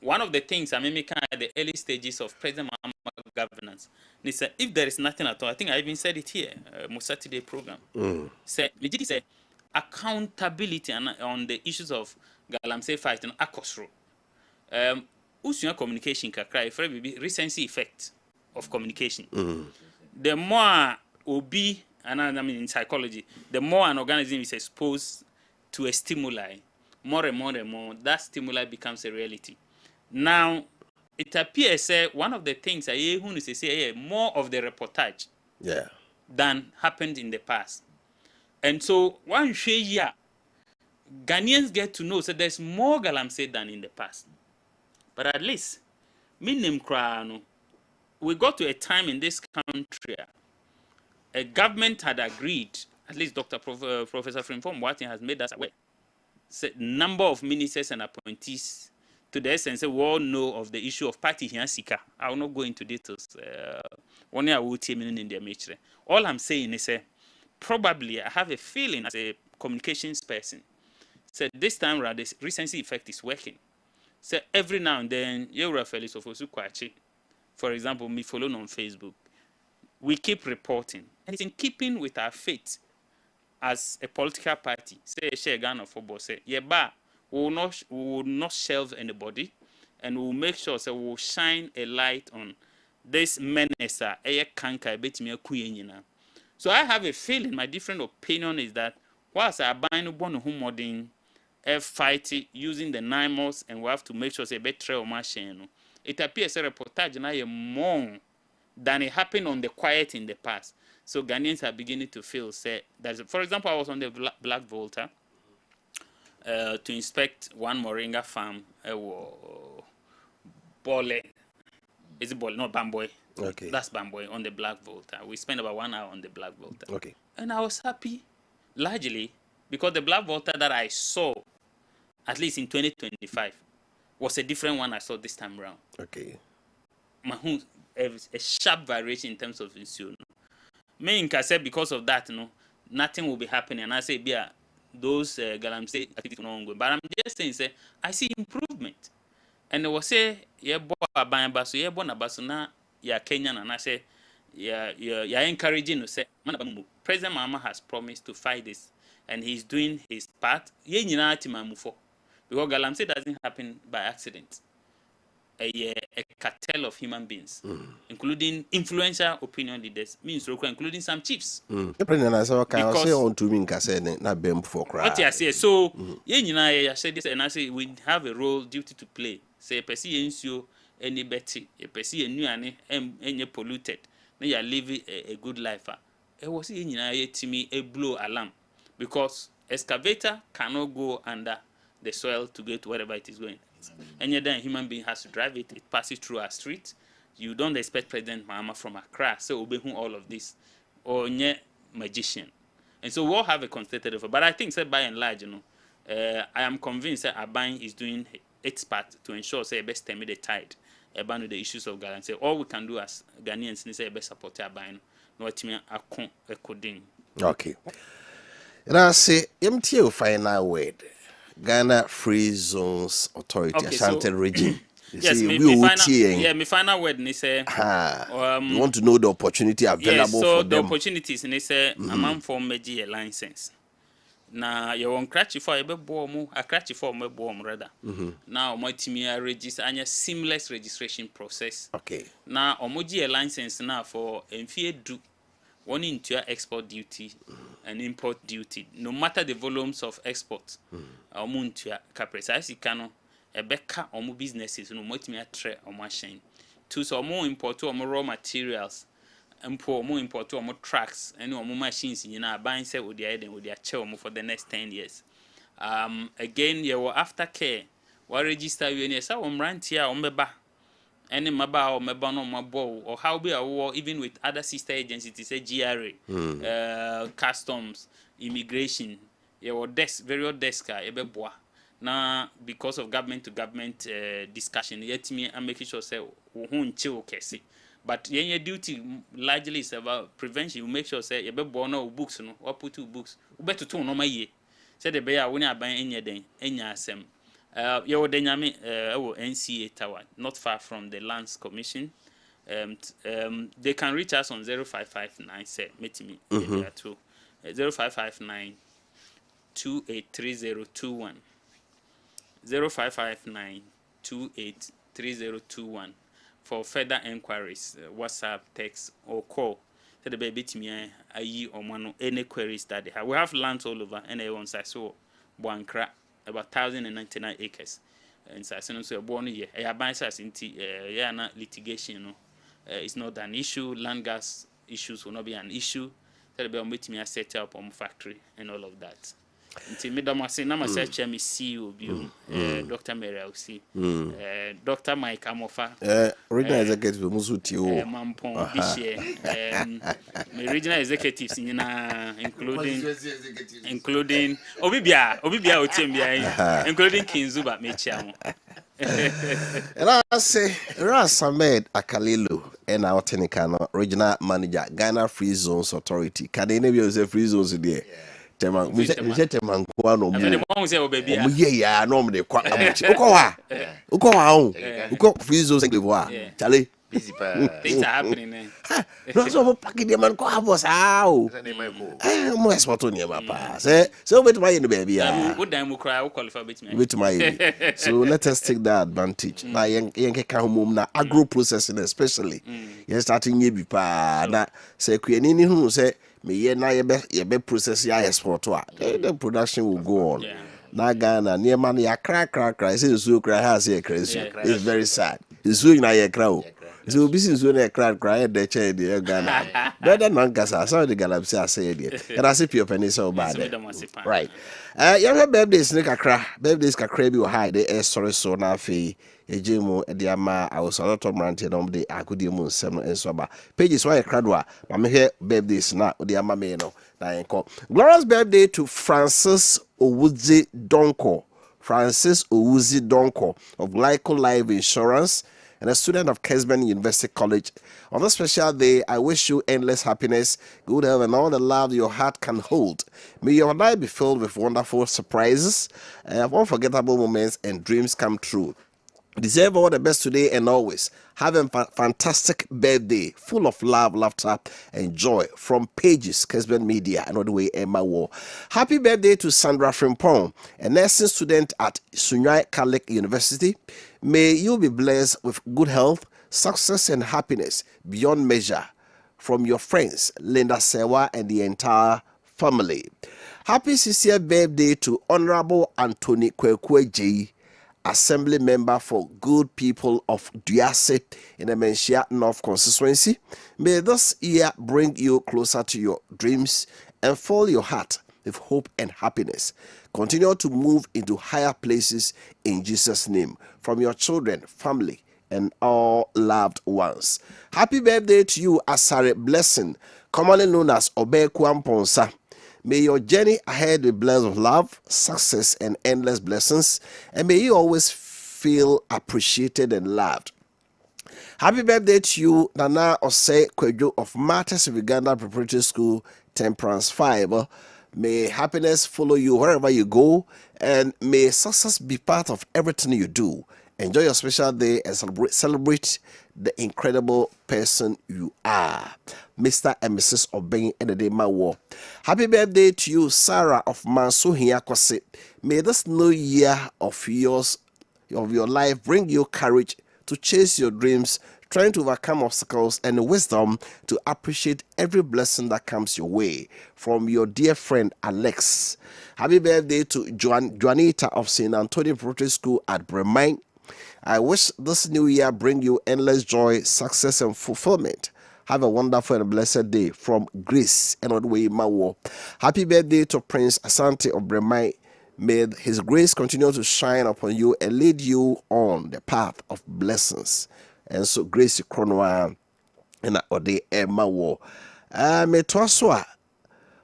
one of the things I mean at the early stages of President Mahama governance is that if there is nothing at all, I think I even said it here, Saturday program. Say accountability on the issues of Galamsey fight and Akosro. Usua communication kakra for recency effect of communication. The more obi and I mean in psychology, the more an organism is exposed to a stimuli, more and more, that stimuli becomes a reality. Now, it appears one of the things I say more of the reportage than happened in the past. And so one year, Ghanaians get to know there's more Galamsey than in the past. But at least, we got to a time in this country, a government had agreed, at least Professor Frimfom Watson has made us aware, number of ministers and appointees to the essence we all know of the issue of party here sika. I will not go into details. One year I will tell in their nature. All I'm saying is probably I have a feeling as a communications person. So this time around, the recency effect is working. So every now and then, for example, me follow on Facebook. We keep reporting. And it's in keeping with our faith as a political party. Say share Ghana football. Say we will not shelve anybody, and we will make sure we will shine a light on this menace. So I have a feeling, my different opinion is that whilst I bind one who modern fight using the 9 months, and we have to make sure say better machine. It appears a reportage now more than it happened on the quiet in the past. So Ghanaians are beginning to feel say that. For example, I was on the Black Volta to inspect one moringa farm. Bole, is it Bole? Not Bamboy. Okay. That's Bamboy on the Black Volta. We spent about 1 hour on the Black Volta. Okay. And I was happy, largely because the Black Volta that I saw, at least in 2025, was a different one I saw this time around. Okay. A sharp variation in terms of issue. Me in said because of that, nothing will be happening. And I say, yeah, those Galamsey activities not ongoing. But I'm just saying, say, I see improvement. And they will say, yeah, boy, basu, yeah, bona basu na ya Kenyan, and I say, yeah, encouraging to say, President Mahama has promised to fight this, and he's doing his part. Because Galamsey doesn't happen by accident. A cartel of human beings, including influential opinion leaders, including some chiefs. What I say, so I said this, and I say we have a role, duty to play. Say, Percy any betty, a Percy any polluted, may you live a good life. It was to me a blow alarm because excavator cannot go under the soil to get to wherever it is going. And yet then a human being has to drive it. It passes through our street. You don't expect President Mahama from Accra, so obey all of this, or nye magician. And so we'll have a constated effort. But I think, by and large, I am convinced that Aban is doing its part to ensure, best stem the tide about the issues of Galamsey. All we can do as Ghanaians is best support Aban. No, it's me a coding. Okay. And I say, MTO final word. Ghana Free Zones Authority, Okay, Ashanti so- region. Yes, See, me final word ni say. You want to know the opportunity available Yes, so for the them. opportunities ni say a man for meji a license. Na you won cratch for ebe bo mu, a cratch for me bo rather. Now my team register anya seamless registration process. Okay. Na omoji a license na for enfie du one into your export duty and import duty. No matter the volumes of export, into your capres. As you can, a beka or more businesses, no more me a tray or machine. Two so more import to more raw materials, import more import to more trucks, and more machines in your buying set with the idea with their chair for the next 10 years. Again, you were aftercare. What register you in your so rant here on meba. Any maba or meba no mabo or how be a war even with other sister agencies, it's a GRA, customs, immigration, your desk, very desk, ebeboa. Now, because of government to government discussion, yet me I'm making sure say who chill kesi. But your duty largely is about prevention. You make sure say ebeboa no books no or put 2 books. Better 2 no my year. Say the bear when I buy any day, any asem. Yo denyame NCA Tower, not far from the Lands Commission. They can reach us on 0559 say meet me there too. 0559 283021. 0559 283021 for further enquiries. WhatsApp, text, or call. Tell the baby to me or any queries that they have. We have lands all over and everyone says so. Buankra. About 1,099 acres. And so I say born here. I have litigation. It's not an issue. Land gas issues will not be an issue. Tell me meet me a set up on factory and all of that. Until me dama say na search me CEO Dr. Mary Elsie, Dr. Mike Amofa, Regional executive Musuti Mampon this year. My regional executives including Obibia Otembia, including King Zuba Mechiamo. And I say Ras Ahmed Akalilu and our Tenikano regional manager Ghana Free Zones Authority. Can they never say free zones there? Tema we say no mu ye ya no me kwa amuchi uko wa free zones chale Things are happening. No so pack the man ko abos how mo export on your papa say bet my no baby What time we cry qualify bet my so let us take that advantage na yen ka homom na agro processing especially yen starting ye bi pa na say kuani ni hu say me ye na ye be process ya export the production will go on. Na Ghana near man ya crack say so cry has here crazy. It's very sad. It's so na ye cry. So business when a crack the chair the Ghana. Better non gasa so the Galamsey say there. And I see people penny so bad. Right. Your birthdays ne kakra. Birthdays kakra bi high the sorry so na fe ejemu e ama I was a lot of ranting on the akudemu nsem no enso ba. Pages why kradwa ma me hear birthdays na the ama me no. Glorious birthday to Francis Owuzi Donko. Francis Owuzi Donko of Glyco Life Insurance and a student of Kessben University College. On this special day, I wish you endless happiness, good health, and all the love your heart can hold. May your life be filled with wonderful surprises, unforgettable moments, and dreams come true. Deserve all the best today and always. Have a fantastic birthday, full of love, laughter, and joy from Pages, Kessben Media, and all the way Emma War. Happy birthday to Sandra Frimpong, a nursing student at Sunyai Catholic University. May you be blessed with good health, success, and happiness beyond measure from your friends, Linda Sewa, and the entire family. Happy 60th birthday to Honorable Anthony Kwekwe J, Assembly Member for Good People of Duase in the Menchia North Constituency. May this year bring you closer to your dreams and fill your heart with hope and happiness. Continue to move into higher places in Jesus' name from your children, family, and all loved ones. Happy birthday to you, Asare Blessing, commonly known as Obe Kwamponsa. May your journey ahead be blessed with love, success, and endless blessings, and may you always feel appreciated and loved. Happy birthday to you, Nana Ose Kwejo of Martyrs of Uganda Preparatory School, Temperance 5. May happiness follow you wherever you go, and may success be part of everything you do. Enjoy your special day and celebrate the incredible person you are. Mr. and Mrs. Obeng Enedemawo. Happy birthday to you, Sarah of Mansuhia Kwase. May this new year of your life bring you courage to chase your dreams, trying to overcome obstacles, and wisdom to appreciate every blessing that comes your way. From your dear friend Alex. Happy birthday to Juanita of St. Antonio Preparatory School at Bremain. I wish this new year bring you endless joy, success, and fulfillment. Have a wonderful and blessed day. From Grace and Odwe Mawo. Happy birthday to Prince Asante of Bremain. May his grace continue to shine upon you and lead you on the path of blessings. And so Grace Kronwa and Ode Mawo. Me Twaswa.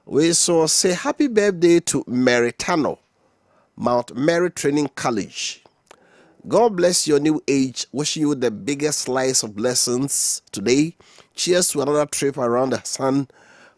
We so say happy birthday to Meritano, Mount Mary Training College. God bless your new age. Wishing you the biggest slice of blessings today. Cheers to another trip around the sun.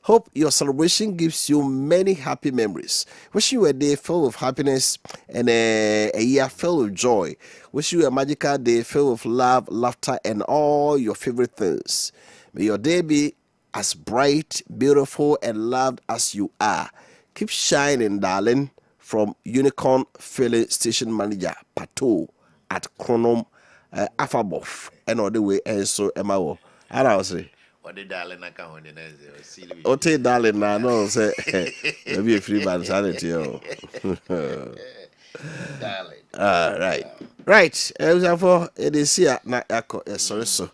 Hope your celebration gives you many happy memories. Wishing you a day filled with happiness and a year filled with joy. Wishing you a magical day filled with love, laughter, and all your favorite things. May your day be as bright, beautiful, and loved as you are. Keep shining, darling. From Unicorn Filling Station Manager Pato at Chronom Afabof. And all the way, and so Emma. And I say, what the darling I can't hold in Ote darling, I know, say, maybe a free man sanity. Darling. Right. For it is here, not echo, sorry, so.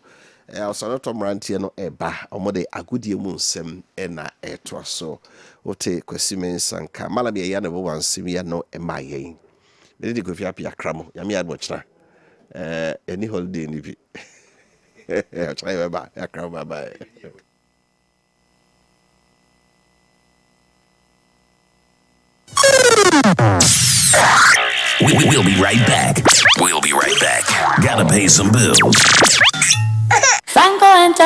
I was not Tom Ranty no eba, or more a good year moon sem, and a etwa so. Ote Kessben Sanka, Malabi a yana one simia no emaye. Lady Kofi Appiah cramo, Yamia Watchna. Any holiday in the I'll try about a crowd bye. We'll be right back. Gotta pay some bills.